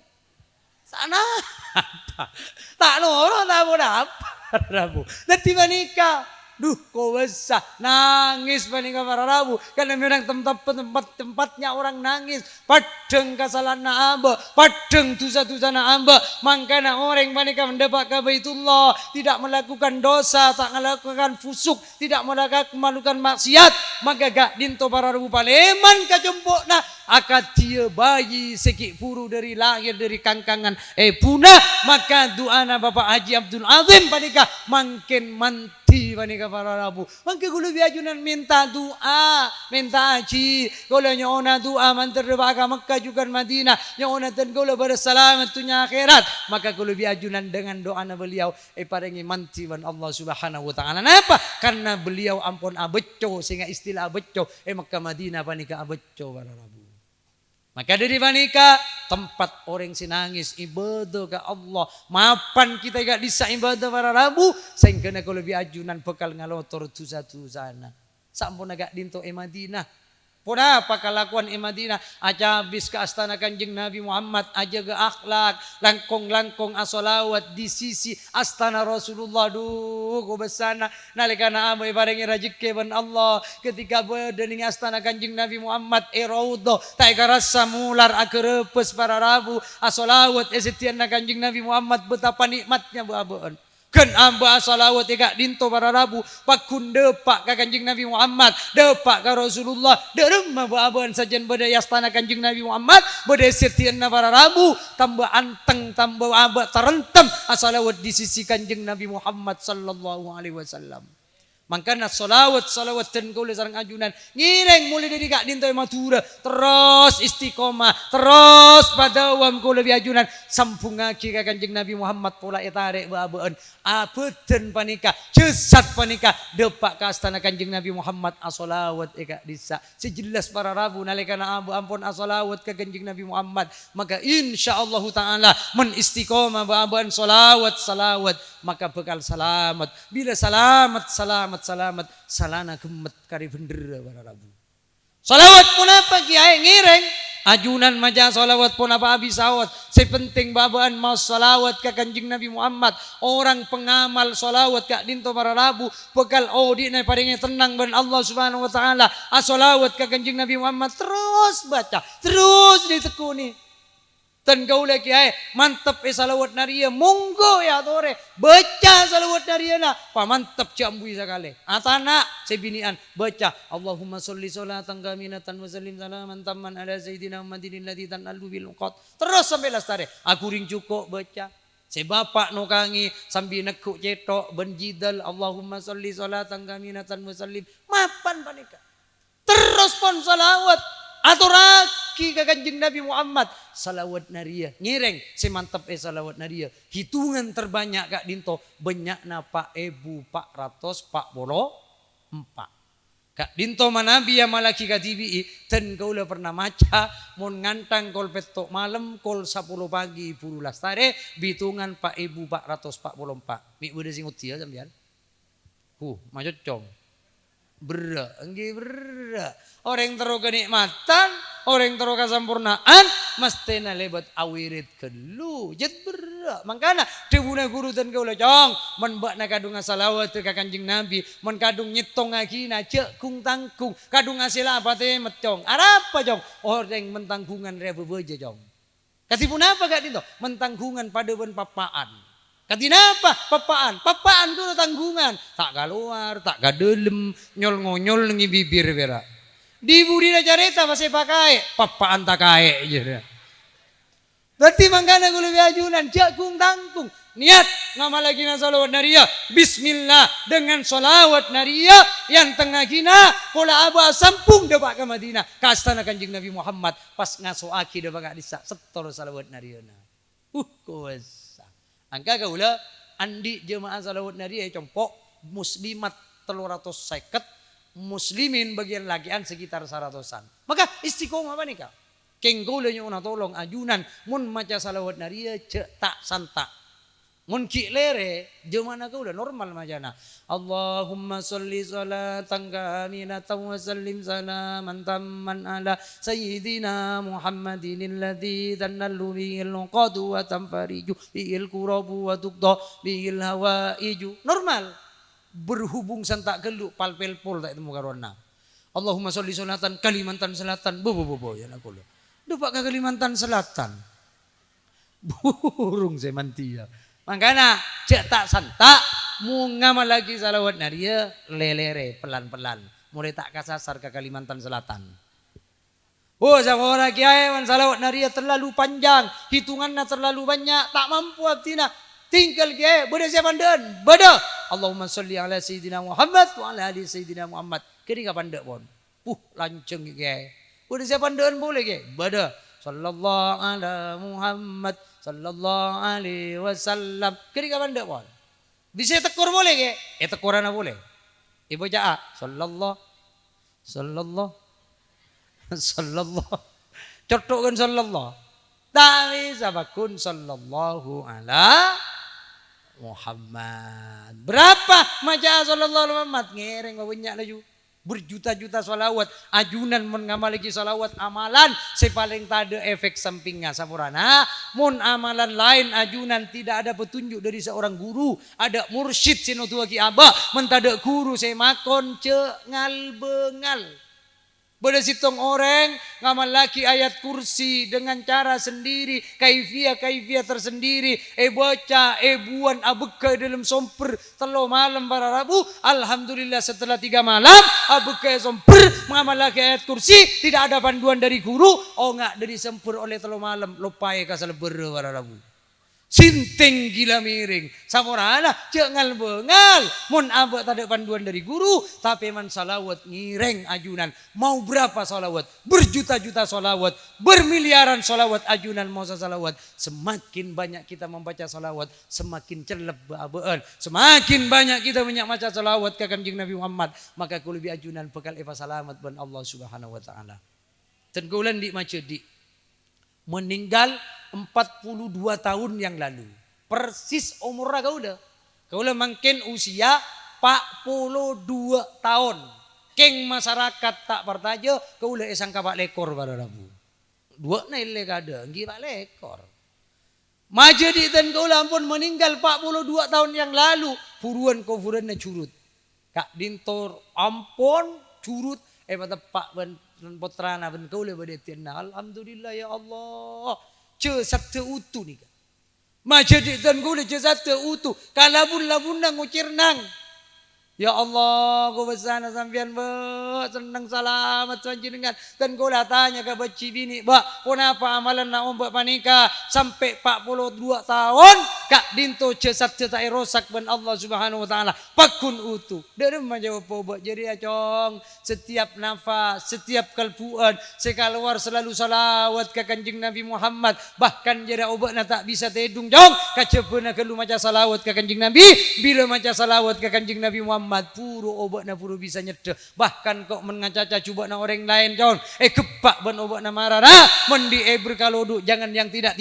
Sana tak noro tak mau dapat Rabu. Nanti manika, duh kau besar nangis manika para Rabu karena memang tempatnya orang nangis. Padeng kesalahan amba, padeng dosa-dosa amba. Makanya orang manika mendapat ke Baitullah tidak melakukan dosa, tak melakukan fusuk, tidak melakukan maksiat. Maka gak dinto para Rabu paleman kajompokna. Akad dia bayi sekik puru dari lahir dari kangkangan punah maka doana Bapak Haji Abdul Azim panika makin manti panika para Rabu mangke kula biajunan minta doa minta haji kula nyoona doa mantar baka Makkah juga Madinah nyoona tan kula berselamat dunia akhirat maka kula biajunan dengan doana beliau paringi manti ban Allah Subhanahu wa taala napa karena beliau ampun abecco sehingga istilah abecco Makkah Madinah panika abecco para Rabu. Maka dari manika tempat orang sinangis ibadah ke Allah. Mapan kita gak bisa ibadah para Rabu. Sehingga kalau lebih ajunan bekal ngalotor tusa-tusana. Sampun agak dinto Madinah. Pun apa kelakuan Madinah? Aja habis ke astana Kanjeng Nabi Muhammad. Aja ke akhlak. Langkong-langkong asolawat di sisi astana Rasulullah. Duh ku besana. Nalikana amai barengi rajike ban Allah. Ketika berdening astana Kanjeng Nabi Muhammad. Raudah. Tak rasa mular akerepes para Rabu. Asolawat esetiana Kanjeng Nabi Muhammad. Betapa nikmatnya buabaan. Kan amba salawat gak dinto para Rabu pakun depak ka Kanjeng Nabi Muhammad depak ka Rasulullah derema baaban sajen bade astana Kanjeng Nabi Muhammad bade setianna para Rabu tambah anteng tambah aba terentem asalawat di sisi Kanjeng Nabi Muhammad sallallahu alaihi wasallam. Mangkana salawat dan kau sareng ajunan ngireng mulai dari gak dinto matura terus istiqomah terus padawam kau lebih ajunan sampungaki ka Kanjeng Nabi Muhammad pola etarek baabaan abeuden panika jesat panika depak ka astana Kanjeng Nabi Muhammad asolawat eka disa sejelas para Rabu nalikana abu ampun asolawat ka Kanjeng Nabi Muhammad maka insyaallah taala men istiqomah baabaan salawat maka bekal selamat bila selamat salana gemet kari bener para Rabu. Salawat pun apa kiai ngireng ajunan maja salawat pun apa habis sawat. Sepenting babaan mau salawat ke Kanjeng Nabi Muhammad. Orang pengamal salawat kak dinto para Rabu bekal di na paringi tenang ben Allah Subhanahu wa taala. Salawat ke Kanjeng Nabi Muhammad terus baca, terus ditekuni. Dan kau lagi mantap salawat naria monggo ya tore baca salawat naria na pamantap jambui sekali atana sebinian baca Allahumma sholli sholatan kamilatan wa sallim salaman tamman ala sayyidina Muhammadin alladzi tanalu bil qad terus sampai lastare aku ring cukup baca si bapak nukangi sambil nekuk cetok benjidal Allahumma sholli sholatan kamilatan wa sallim mapan panika terus pon salawat atau raki ke Kanjeng Nabi Muhammad salawat naria ngireng semantap salawat naria hitungan terbanyak kak dinto banyakna pak 1444 kak dinto manabi ya malaki katibi ten kau le pernah maca mon ngantang kol petok malam kol 10 pagi puluh lastare bitungan pak 1444 mi udah singut ya sampean macocong berak orang terus kenikmatan orang tero kasempurnaan mesti na lebat awirit kelu jet berak mangkana debuna guru dan kaula jong men bak na kadung salawat ka Kanjeng Nabi men kadung nyetong agina cek kung tangkung kadung asila apa teh metong arapa jong orang mentanggungan rebe beje jong katipun apa gak dito mentanggungan pada ben papaan katina apa? Papaan. Papaan itu tanggungan. Tak keluar, tak kadelem, nyol-ngonyol nengi bibir berak. Di budina carita masih pakai. Papaan tak kaya. Berarti mangkana gue lebih ajunan. Jakung tangkung. Niat nama lagi na salawat naria. Bismillah. Dengan salawat naria. Yang tengah kina. Pola abah sampung depak ke Madinah. Kastana Kanjeng Nabi Muhammad. Pas ngaso aki depak gak disak. Setor salawat naria. Kuasa. Angka kaula andi jemaah salawat naria compok muslimat 350 muslimin bagian lakian sekitar 100-an. Maka istiqomah apa nih kak? Keng kaula nyuna tolong ajunan mun maca salawat naria cek tak santak. Mun ki lere jemaah kaula normal macana. Allahumma sholli salatan kamilatan wa sallim salaman tamman ala sayyidina Muhammadin alladzi tanallu bihil qadu wa tanfariju bihil kurabu wa tuqda bihil hawaiju. Normal. Berhubung santak geluk palpel pol tak temu karona. Allahumma sholli salatan Kalimantan Selatan bo ya nak kula. Dupak ke Kalimantan Selatan. Burung semantia. Makanya cek tak santak mau ngamal lagi salawat naria lelere pelan-pelan mulai tak kasasar ke Kalimantan Selatan. Oh sama orang kiai man salawat naria terlalu panjang hitungannya terlalu banyak tak mampu abdina tinggal kiai beda siapa dan beda Allahumma sholli ala sayyidina Muhammad wa ala ali sayyidina Muhammad kiri kapan dek pun lanceng kiai beda siapa dan boleh kiai beda sallallahu ala Muhammad sallallahu alaihi wasallam. Kiri kapan ndak boleh? Bisa tekur boleh ke? Tekurana boleh. Ibu jaa sallallahu cocokkan sallallahu. Tapi sabakun sallallahu ala Muhammad. Berapa maca sallallahu alaihi Muhammad? Ngereng banyak laju. Berjuta-juta salawat ajunan mengamaliki salawat amalan sepaling tak ada efek sampingnya sampurana mun amalan lain ajunan tidak ada petunjuk dari seorang guru ada mursyid sino tua ki abah mentada guru saya makon cengal bengal Bada sitong orang ngamal laki ayat kursi dengan cara sendiri, kaifiyah tersendiri, baca, buan abeka dalam somper telo malam para Rabu. Alhamdulillah setelah 3 malam abeka somper mengamal laki ayat kursi, tidak ada panduan dari guru, enggak dari sempur oleh telo malam lopai kasal bere para Rabu. Sinting gila miring samorana cengal bengal mun abek tak ada panduan dari guru tapi man salawat ngireng ajunan mau berapa salawat berjuta-juta salawat bermiliaran salawat ajunan mau salawat semakin banyak kita membaca salawat semakin celeb abeen semakin banyak kita banyak baca salawat ke Kanjeng Nabi Muhammad maka ku lebih ajunan bekal eva salamat ban Allah Subhanahu wa taala ten kulan di macedi meninggal 42 tahun yang lalu. Persis umur kau udah makin usia 42 tahun. Keng masyarakat tak pertaja kau udah esang kapak lekor pada Rabu. 2 nilai kada, ngira lekor. Majedi dan kau ampun meninggal 42 tahun yang lalu. Puruan kau furannya curut. Kak dintor ampun curut. Pada pak ben potrana ben kau le badetian. Alhamdulillah ya Allah. Satu utuh nih. Majedi dan kau le satu utuh. Kalabun nang ucirnang. Ya Allah, kau bersana sampian senang selamat dengan dan kau lah tanya ke baci bini, kenapa amalan nak ombak panika sampai 42 tahun kak dinto cesat cetai rosak ben Allah Subhanahu wa taala pakun utuh. Dari menjawab obat jadi acong setiap nafas, setiap kalpuan, sekaluar selalu salawat ke Kanjeng Nabi Muhammad. Bahkan jadi obatna tak bisa tedung jong kacepena kelu maca salawat ke Kanjeng Nabi bila maca salawat ke Kanjeng Nabi Muhammad Muhammad puru obat na puru bisa nyede. Bahkan kok mengacaca coba na orang lain John. Kepak ben obat na marah mendi berkalodu jangan yang tidak.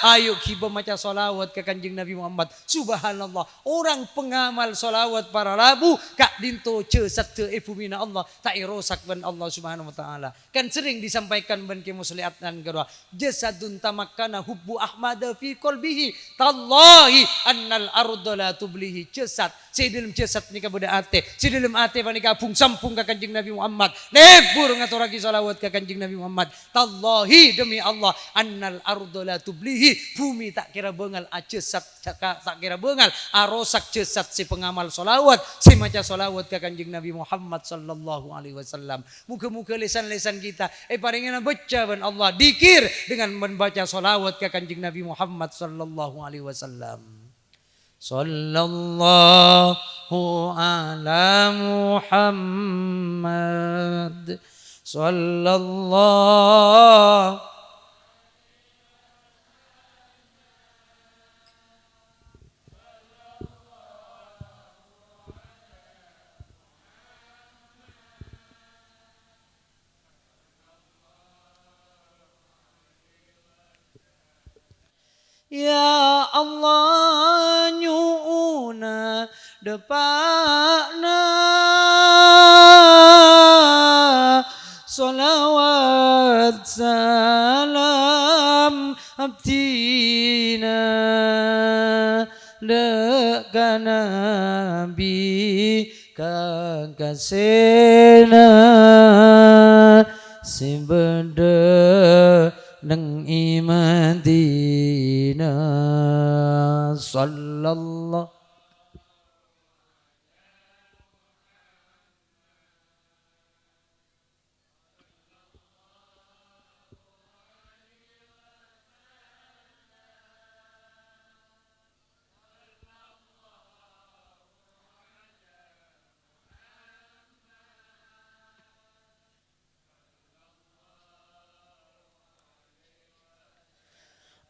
Ayo kita baca solawat ke kanjeng Nabi Muhammad. Subhanallah. Orang pengamal solawat para rabu kak dinto cesat te epumina Allah tak irosak ben Allah Subhanahu wa taala. Kan sering disampaikan ben ke musliatan kedua. Jasadun tamakkana hubbu Ahmad fi qalbihi tallahi annal arda la tublihi. Cesat si dalam cesat ni ka budak ate si dalam ate pa ni kapung sampung ka kanjeng Nabi Muhammad lebur ngaturagi salawat ka kanjeng Nabi Muhammad tallahi demi Allah annal arda la tublihi bumi tak kira bengal cesat tak kira bengal arosak cesat si pengamal salawat si maca salawat ka kanjeng Nabi Muhammad sallallahu alaihi wasallam. Muka-muka lisan-lisan kita paringana baca ban Allah dikir dengan membaca salawat ka kanjeng Nabi Muhammad sallallahu alaihi wasallam. Sallallahu ala Muhammad sallallahu Ya Allah nyuuna depakna salawat salam abdina dekat Nabi kakasena sibede nang imadina sallallahu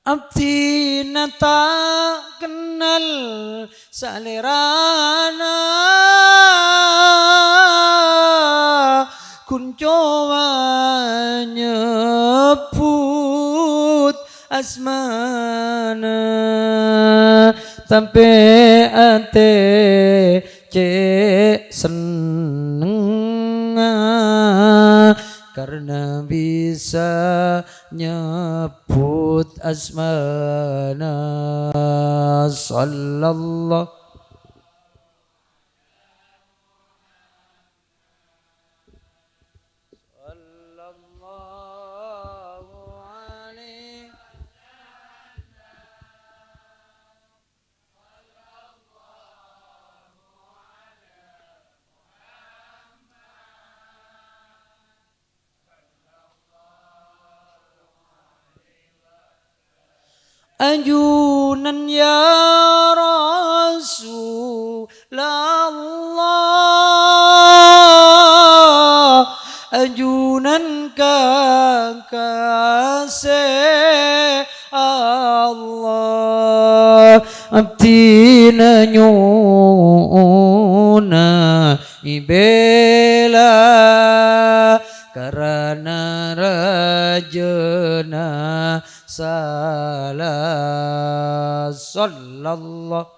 abdi tak kenal salerana kuncoba nyebut asmana sampai ate cek seneng karena bisa nyebut asmana sallallahu alaihi ajunan ya Rasulullah ajunan kekasih Allah abdina nyuna ibela karena rajana salah sallallahu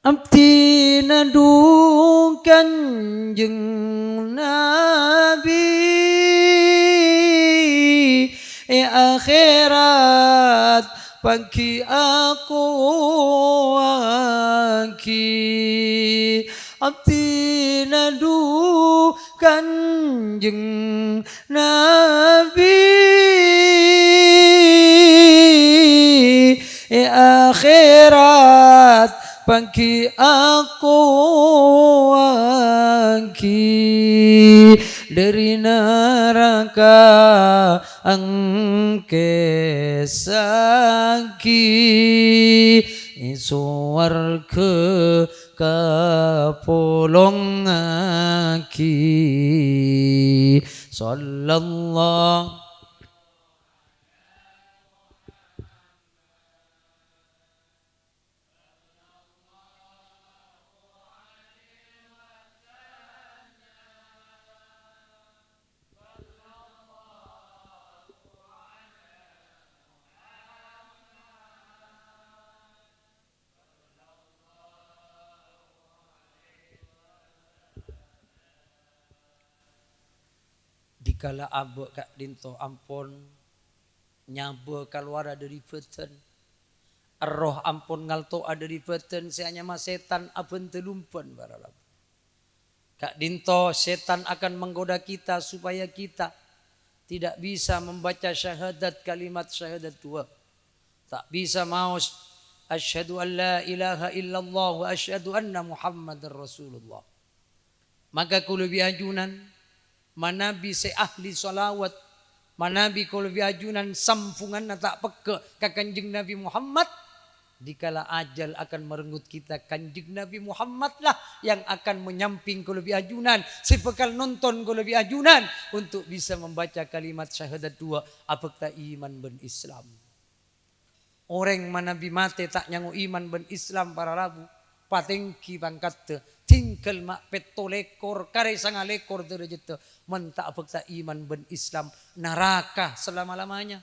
abdi nadu kanjeng Nabi akhirat pagi aku aki abdi nadu kanjeng Nabi akhirat pagi aku aki dari neraka angke saki suwarga kapolong aki sallallahu dikala abe kak dinto ampun nyabe keluar dari beten roh ampun ngalto ada di beten seanya mas setan aben telumpen baralab kak dinto setan akan menggoda kita supaya kita tidak bisa membaca syahadat kalimat syahadat dua tak bisa mau asyhadu an la ilaha illallah wa asyhadu anna muhammadar rasulullah maka kulo biajunan manabi se ahli salawat manabi kalau biajunan sampungan tak peke ka kanjeng Nabi Muhammad dikala ajal akan merenggut kita kanjeng Nabi Muhammad lah yang akan menyamping kalau biajunan sepekal nonton kalau biajunan untuk bisa membaca kalimat syahadat dua apakah iman ben Islam orang manabi mate tak nyangu iman ben Islam para rabu patengki bangkat tinggal mak peto lekor kare sanga lekor derajat mentak apakah iman ben Islam neraka selama-lamanya.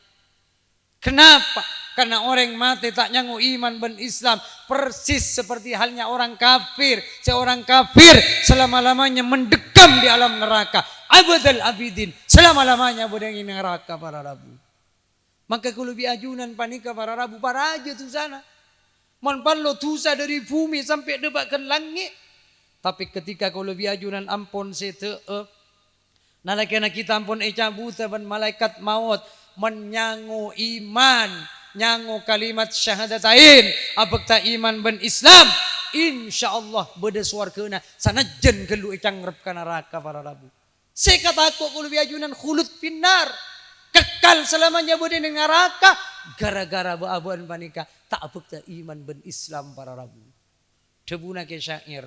Kenapa? Karena orang mati tak nyangu iman ben Islam persis seperti halnya orang kafir. Seorang kafir selama-lamanya mendekam di alam neraka. Abadal abidin selama-lamanya berada neraka para rabu. Maka kalau biajunan panika para rabu para aja tu sana. Manpan lo tusa dari bumi sampai debatkan langit. Tapi ketika kau lebih ajunan ampun sete nalakana kita ampun buta ban malaikat maut menyangu iman nyangu kalimat syahadatain apakah iman ben Islam insyaallah beda swargana sanajan gelu ecang rep kana neraka para rabu sekata aku kau lebih ajunan khulud finnar kekal selamanya beda di neraka gara-gara baabuan panika tak apakah iman ben Islam para rabu debuna ke syair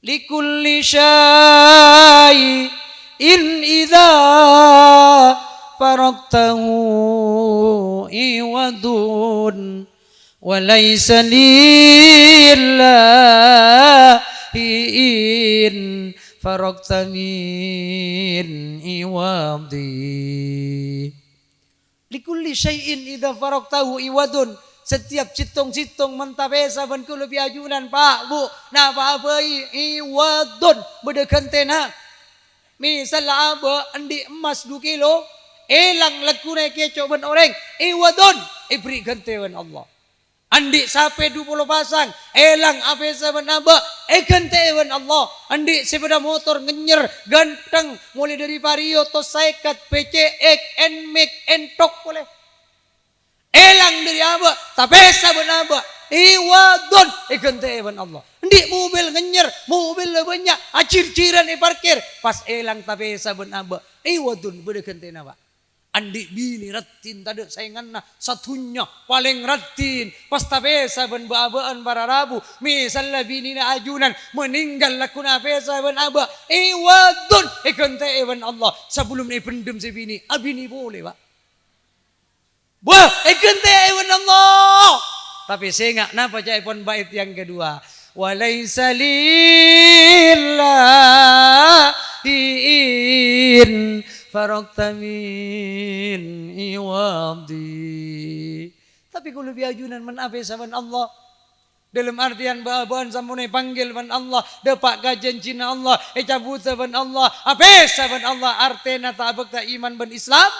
likulli syai'in idza faraqtahu iwadun wa laysa lillahi in faraqta min iwadi likulli syai'in idza faraqtahu iwadun setiap citong-citong mentabesa ban kulo biajunan pak bu na babai iwadun bedekantena misal aba andi emas 2 kilo elang lakune keco ban orang iwadun ibri gantewan Allah andi sape 20 pasang elang abesa ban aba gantewan Allah andi sepeda motor ngenyer ganteng mulai dari Vario to Saikat PCX Nmax Entok boleh elang dari aba tapesa ben aba iwadun ikantewan Allah ndi mobil ngenyer mobil banyak acir-ciran parkir pas elang tapesa ben aba iwadun bedekantena ba andi bini ratin tade sainganna satunya paling ratin pas tapesa ben baabaan para rabu misal bini na ajunan meninggal lakuna pesa ben aba iwadun ikantewan Allah sebelum ni pendem si bini abini boleh ba wah, ikente ewan Allah. Tapi saya nggak napa jaipon bait yang kedua. Walaysa lillahi faraqta min iwadi. Tapi kalau biajunan menabe saban Allah. Dalam artian bahaban samune panggil ban Allah. Depak gajen cina Allah. Cabuta ban Allah. Ape saban Allah. Artena tak bakta iman ban Islam.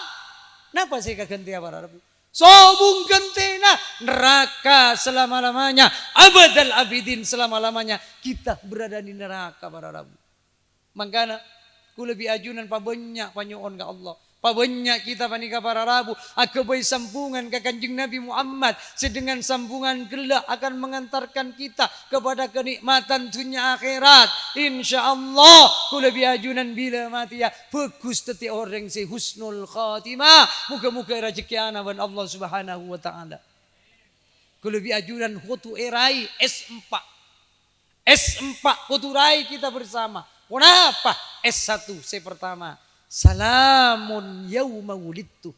Napa saya kaganti para Rabu? Sobung gentena neraka selama-lamanya abadal abidin selama-lamanya kita berada di neraka para rabu. Mangkana ku lebih ajunan pa banyak panyoon ka Allah Pabanyak kita panika para Rabu akabai sambungan ke Kanjeng Nabi Muhammad sedengan sambungan gelak akan mengantarkan kita kepada kenikmatan dunia akhirat. Insyaallah kula biajunan bila mati ya bagus teti orang si husnul khatimah. Muka-muka rezeki ana ban Allah Subhanahu wa taala. Kula biajunan hutu erai S4. S4 hutu rai kita bersama. Kenapa? S1 saya pertama. Salamun yauma wulidtu.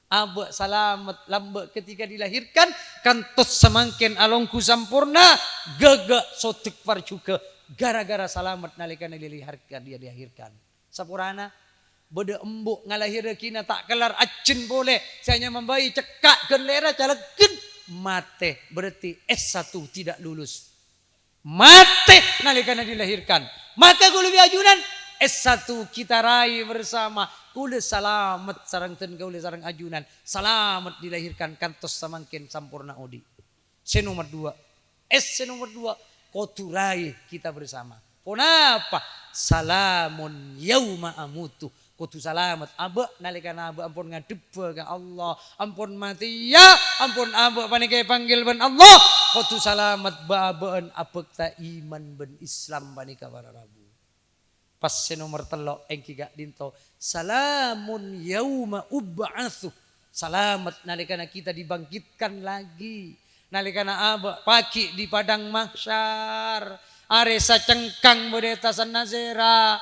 Aba salamat lamba ketika dilahirkan kantos semangken alongku sampurna gagak sotek parcuka gara-gara salamat nalika dilahirkan dia dilahirkan. Sapurana beda embuk ngalahir kina tak kelar acen boleh saya membayi cekak kendera calekeun mate berarti S1 tidak lulus. Mate nalika dilahirkan. Maka kula ajunan S1 kita raih bersama. Kula salamet sareng ten kaula sareng ajunan. Salamet dilahirkan kantos samangken sampurna odi. Nomor 2. Nomor 2 kotu raih kita bersama. Kenapa? Salamun yauma amutu. Kotu salamet aba nalika aba ampun ngadep ka Allah. Ampun mati ya, ampun aba panike panggil ban Allah. Kotu salamet babaan abek ta iman ben Islam panika para Rabu. Pas nomor 3 engki gak dinto salamun yauma ub'atsu. Salamet nalikana kita dibangkitkan lagi. Nalikana aba pagi di padang mahsyar. Are sacengkang bodeta sanazera.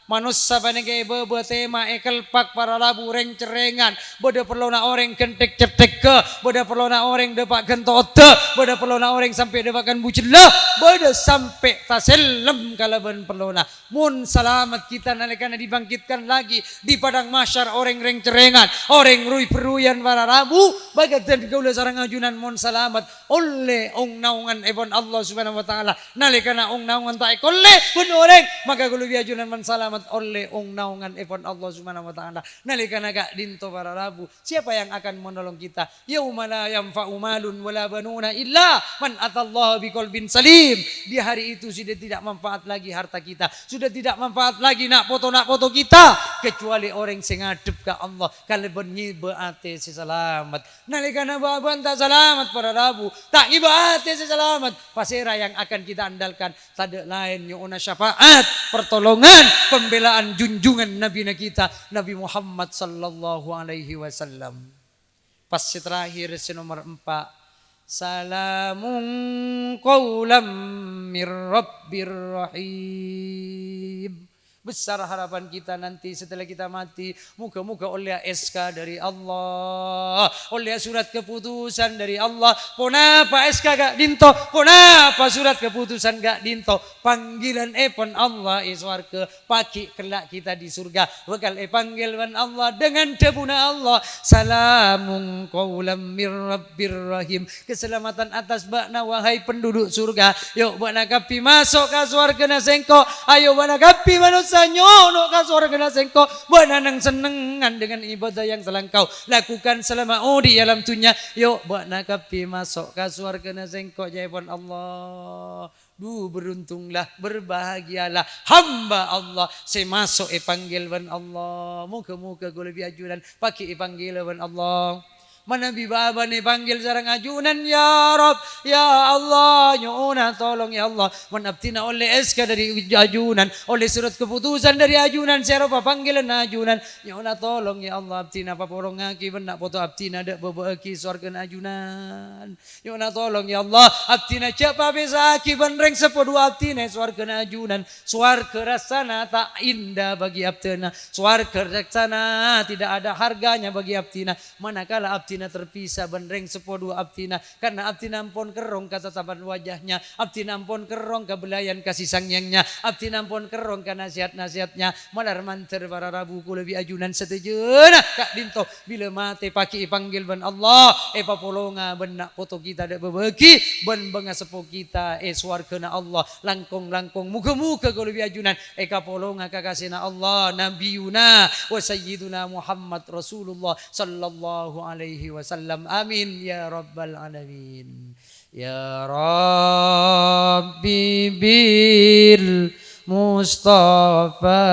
Manusia panike bebe tema ekelpak para Rabu reng cerengan. Beda perlu na orang kentek cetek ke. Beda perlu na orang depak gentote. Beda perlu na orang sampai depakan bucelah. Beda sampai taselem kalaban perlu na. Mun salamat kita nalikana dibangkitkan lagi di padang mahsyar orang reng cerengan. Orang rui peruyan para Rabu. Bagatan gaula sarang ajunan mun salamat. Oleh ong naungan ebon Allah subhanahu wa ta'ala. Nalikana ong naungan tak oleh pun orang. Maka gaula biajunan man salamat oleh ong naungan epon Allah Subhanahu wa taala nalika naga dinto para Rabu siapa yang akan menolong kita yauma la yanfa'u malun wala banuna illa man atallaha biqalbin salim. Di hari itu sudah tidak manfaat lagi harta kita, sudah tidak manfaat lagi nak foto kita kecuali orang sing ngadep ka Allah kaleben nyibe ate selamat. Nalika na babanta selamat para Rabu tak nyibe ate selamat pasera yang akan kita andalkan tak lain nyuna syafaat pertolongan pembelaan junjungan Nabi kita Nabi Muhammad sallallahu alaihi wasallam. Pas terakhir nomor 4 salamun qaulam mir rabbir rahim. Besar harapan kita nanti setelah kita mati. Muka-muka oleh SK dari Allah. Oleh surat keputusan dari Allah. Kenapa SK gak dinto? Kenapa surat keputusan gak dinto? Panggilan epon Allah iswarga. Pagi kelak kita di surga. Bakal panggilan Allah dengan debuna Allah. Salamun qaulam mir rabbir rahim. Keselamatan atas bakna wahai penduduk surga. Yuk bakna kapi masuk ke surga nasengko. Ayo bakna kapi manusia. Sanyono ka surga na sengko bananang senengan dengan ibadah yang telah kau lakukan selama di alam dunia. Yuk bakna kapi masuk ka surga na sengko jaibon Allah. Beruntunglah, berbahagialah hamba Allah saya masuk panggil ban Allah. Muka-muka gula biajunan pakai panggil ban Allah. Mana bibaba ni panggil sarang ajunan ya Rabb ya Allah nyuna tolong ya Allah menabtina oleh SK dari ajunan oleh surat keputusan dari ajunan siapa panggilan ajunan nyuna tolong ya Allah abtina paporong aki benak foto abtina dak bebeki surga ajunan nyuna tolong ya Allah abtina siapa bisa aki benreng sepodu abtina surga ajunan surga rasana tak indah bagi abtina surga rasana tidak ada harganya bagi abtina manakala abtina terpisah benreng sepodu abtina karena abtina ampun kerong ketetapan wajahnya abtina ampun kerong kebelayan kasih sangyangnya abtina ampun kerong ke nasihat-nasihatnya malar manter para Rabu kula bi ajunan setejena kak dinto bila mati paki panggil ban Allah papolonga benak foto kita dak bebeki ben benga sepo kita swargana Allah langkong-langkong muga-muga kula bi ajunan kapolonga kakasina Allah nabiyuna wa sayyiduna Muhammad Rasulullah sallallahu alaihi wasallam amin ya rabbal alamin ya rabbi bil mustafa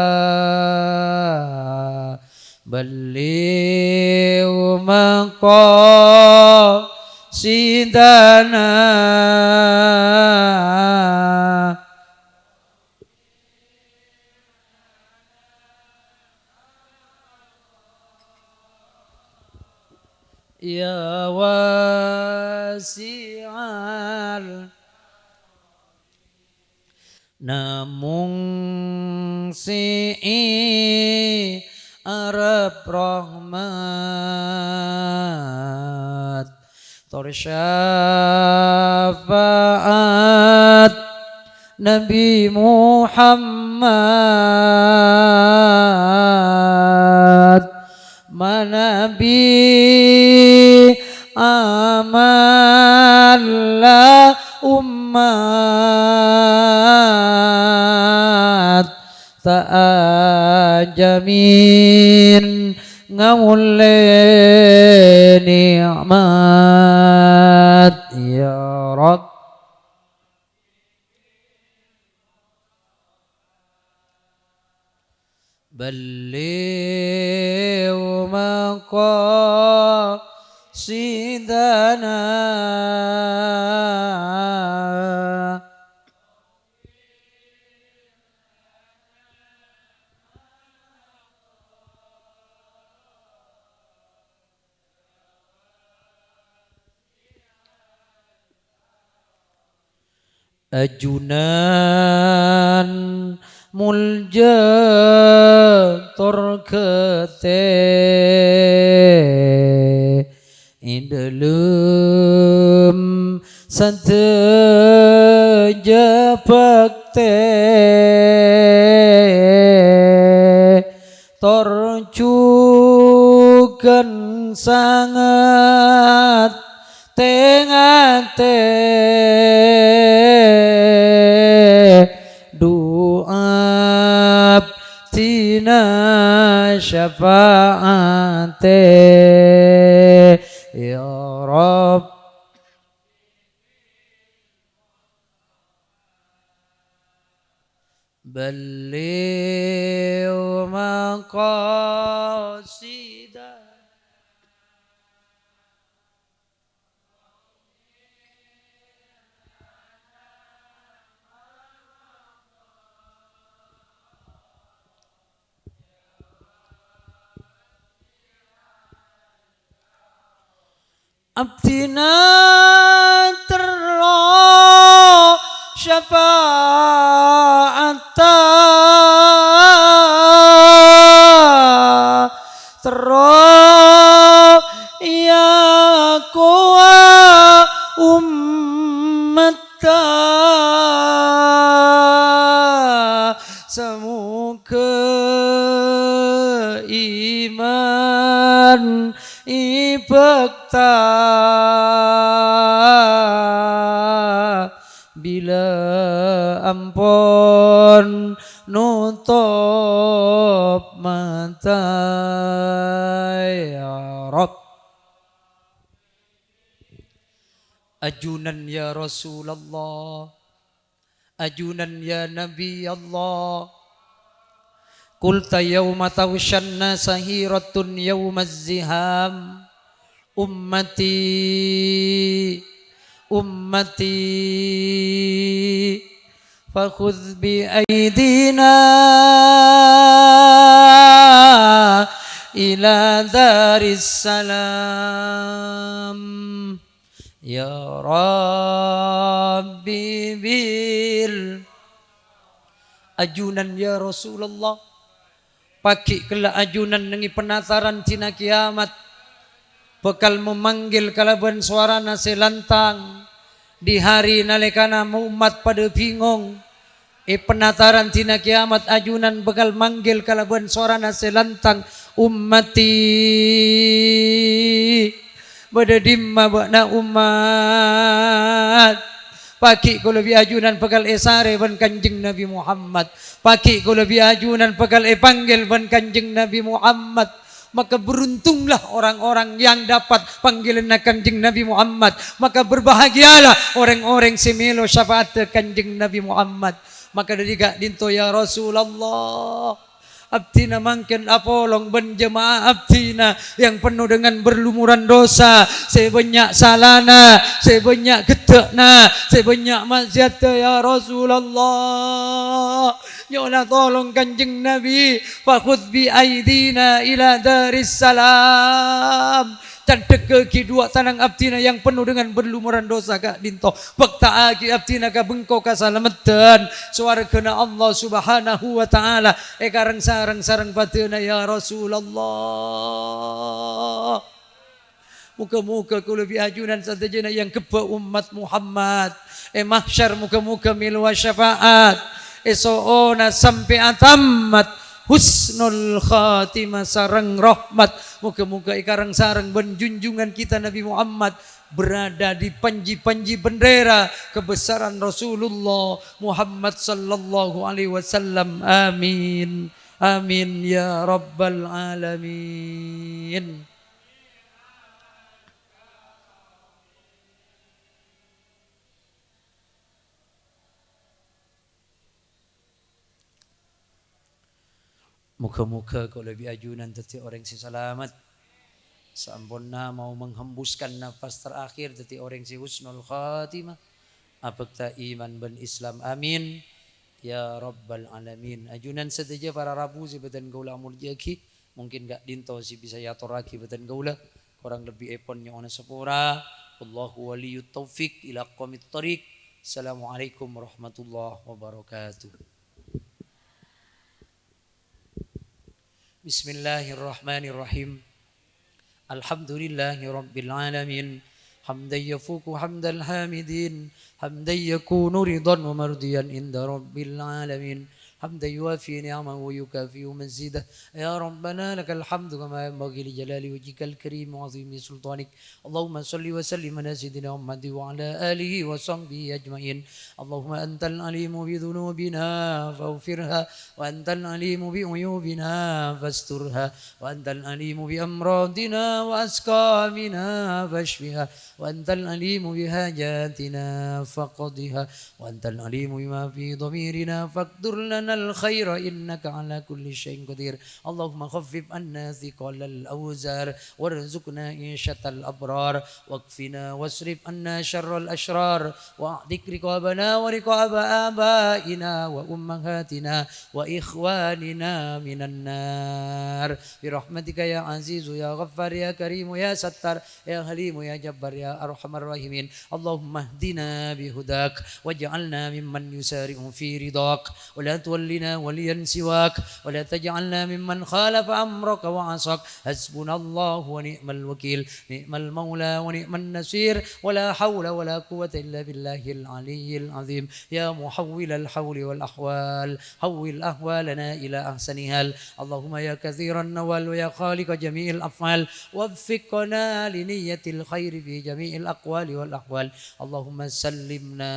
Beliau maqasidana ya wasi'al namung si'i Arab rahmat Torsyafaat Nabi Muhammad Manabi amalla umat ta'ajamin ngamulle nikmat ya Rabb beliau maqasidana ajunan mulja torkete idalem sateja pakte torcukan sangat tengate doa tina syafaate ya Rabb beliau maqasidah abdina terlo syafa'ata terlo ya kuwa ummata semoga iman ibakta bila ampun nutup mata ya Rabb ajunan ya Rasulullah ajunan ya Nabi Allah Qulta yawma tawshanna sahiratun yawmaz ziham ummati ummati fakhudh bi aidina ila daris salam ya Rabbi bil ajunan ya Rasulullah pagi kala ajunan nengi penataran tina kiamat bakal memanggil kalaban suarana selantang di hari nalekana umat pada bingung penataran tina kiamat ajunan bakal manggil kalaban suarana selantang ummati badadimma bakna umat pagi ko lebih ajunan pegal esare ban kanjeng Nabi Muhammad pagi ko lebih ajunan pegal panggil ban kanjeng Nabi Muhammad maka beruntunglah orang-orang yang dapat panggilan kanjeng Nabi Muhammad maka berbahagialah orang-orang semelo syafaat kanjeng Nabi Muhammad maka dari gak dinto ya Rasulullah Abdina mangken apolong berjemaah abdina yang penuh dengan berlumuran dosa, sebanyak salana, sebanyak gedekna, sebanyak maksiat ya Rasulullah. Nyola tolong kanjeng Nabi, fakhudh bi aidina ila daris salam. Dan degegi dua tanang abdina yang penuh dengan berlumuran dosa kak dinto. Bakta agi abdina ka bengko ka salametan. Suargana Allah subhanahu wa ta'ala. Karang sarang patena ya Rasulullah. Muka-muka ku lebih ajunan satajana yang keba umat Muhammad. Mahsyar muka-muka milwa syafaat. Soona sampai atamat. Husnul khatimah sarang rahmat. Muka-muka ikarang sarang benjunjungan kita Nabi Muhammad berada di panji-panji bendera kebesaran Rasulullah Muhammad sallallahu alaihi wasallam. Amin. Amin ya rabbal alamin. Muka-muka kau lebih ajunan teti orang si selamat. Sampurna mau menghembuskan nafas terakhir teti orang si husnul khatimah. Apakah iman ben Islam amin. Ya Rabbal Alamin. Ajunan saja para rabu si beten gaula amul jaki. Mungkin gak dinto si bisa yatoraki beten gaula. Kurang lebih eponnya ona sepura. Allahu waliyut taufiq ila qamit tariq. Assalamualaikum warahmatullahi wabarakatuh. Bismillahirrahmanirrahim. Alhamdulillahi rabbil alamin. Hamdan yafuku hamdal hamidin. Hamdan yakunu ridan wa mardiyan inda rabbil alamin. حمدا يوافي نعمه ويكافئ مزيده يا ربنا لك الحمد كما ينبغي لجلال وجهك الكريم وعظيم سلطانك اللهم صل وسلم على سيدنا محمد وعلى اله وصحبه اجمعين اللهم انت العليم بذنوبنا فاغفرها وانت العليم بعيوبنا فاسترها وانت العليم بامراضنا واسقامنا فاشفها وانت العليم بحاجاتنا فقضها وانت العليم بما في ضميرنا فاقدر لنا الخير إنك على كل شيء قدير اللهم خفف عنا ثقل الأوزار وارزقنا عيشة الأبرار واكفنا واصرف عنا شر الأشرار واعتق رقابنا ورقاب آبائنا وأمهاتنا وإخواننا من النار برحمتك يا عزيز يا غفار يا كريم يا ستار يا حليم يا جبار يا أرحم الراحمين اللهم اهدنا بهداك واجعلنا ممن يسارع في رضاك ولا تولنا وليا سواك ولا تجعلنا ممن خالف أمرك وعصاك حسبنا الله ونعم الوكيل نعم المولى ونعم النصير ولا حول ولا قوة إلا بالله العلي العظيم يا محول الحول والأحوال حول أحوالنا إلى أحسنها اللهم يا كثير النوال ويا خالق جميع الأفعال وفقنا لنية الخير في جميع الأقوال والأحوال اللهم سلمنا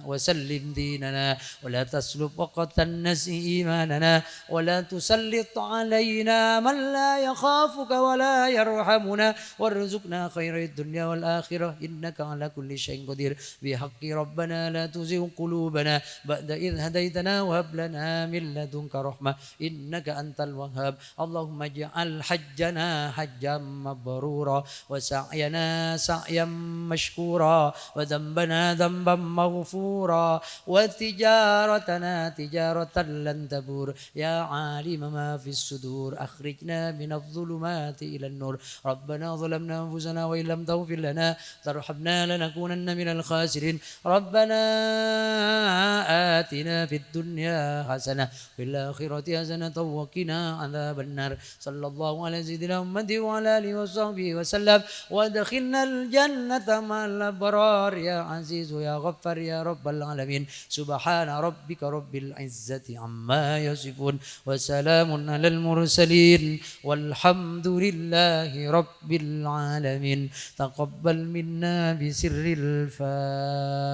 وسلم ديننا ولا تسلب وقت الناس إيماننا ولا تسلط علينا من لا يخافك ولا يرحمنا وارزقنا خير الدنيا والآخرة إنك على كل شيء قدير بحق ربنا لا تزغ قلوبنا بعد إذ هديتنا وهب لنا من لدنك رحمة إنك أنت الوهاب اللهم اجعل حجنا حجا مبرورا وسعينا سعيا مشكورا وذنبنا ذنبا مغفورا وتجارتنا تجارة لن تبور يا عالم ما في الصدور أخرجنا من الظلمات إلى النور ربنا ظلمنا أنفسنا وإن لم تغفر لنا ترحمنا لنكونن من الخاسرين ربنا آتنا في الدنيا حسنة في الآخرة حسنة وقنا عذاب النار صلى الله على سيدنا محمد وعلى آله وصحبه وسلم وادخلنا الجنة مع الأبرار يا عزيز يا غفار يا رب العالمين سبحان ربك رب العزة عما يصفون وسلام على المرسلين والحمد لله رب العالمين تقبل منا بسر الفاتحة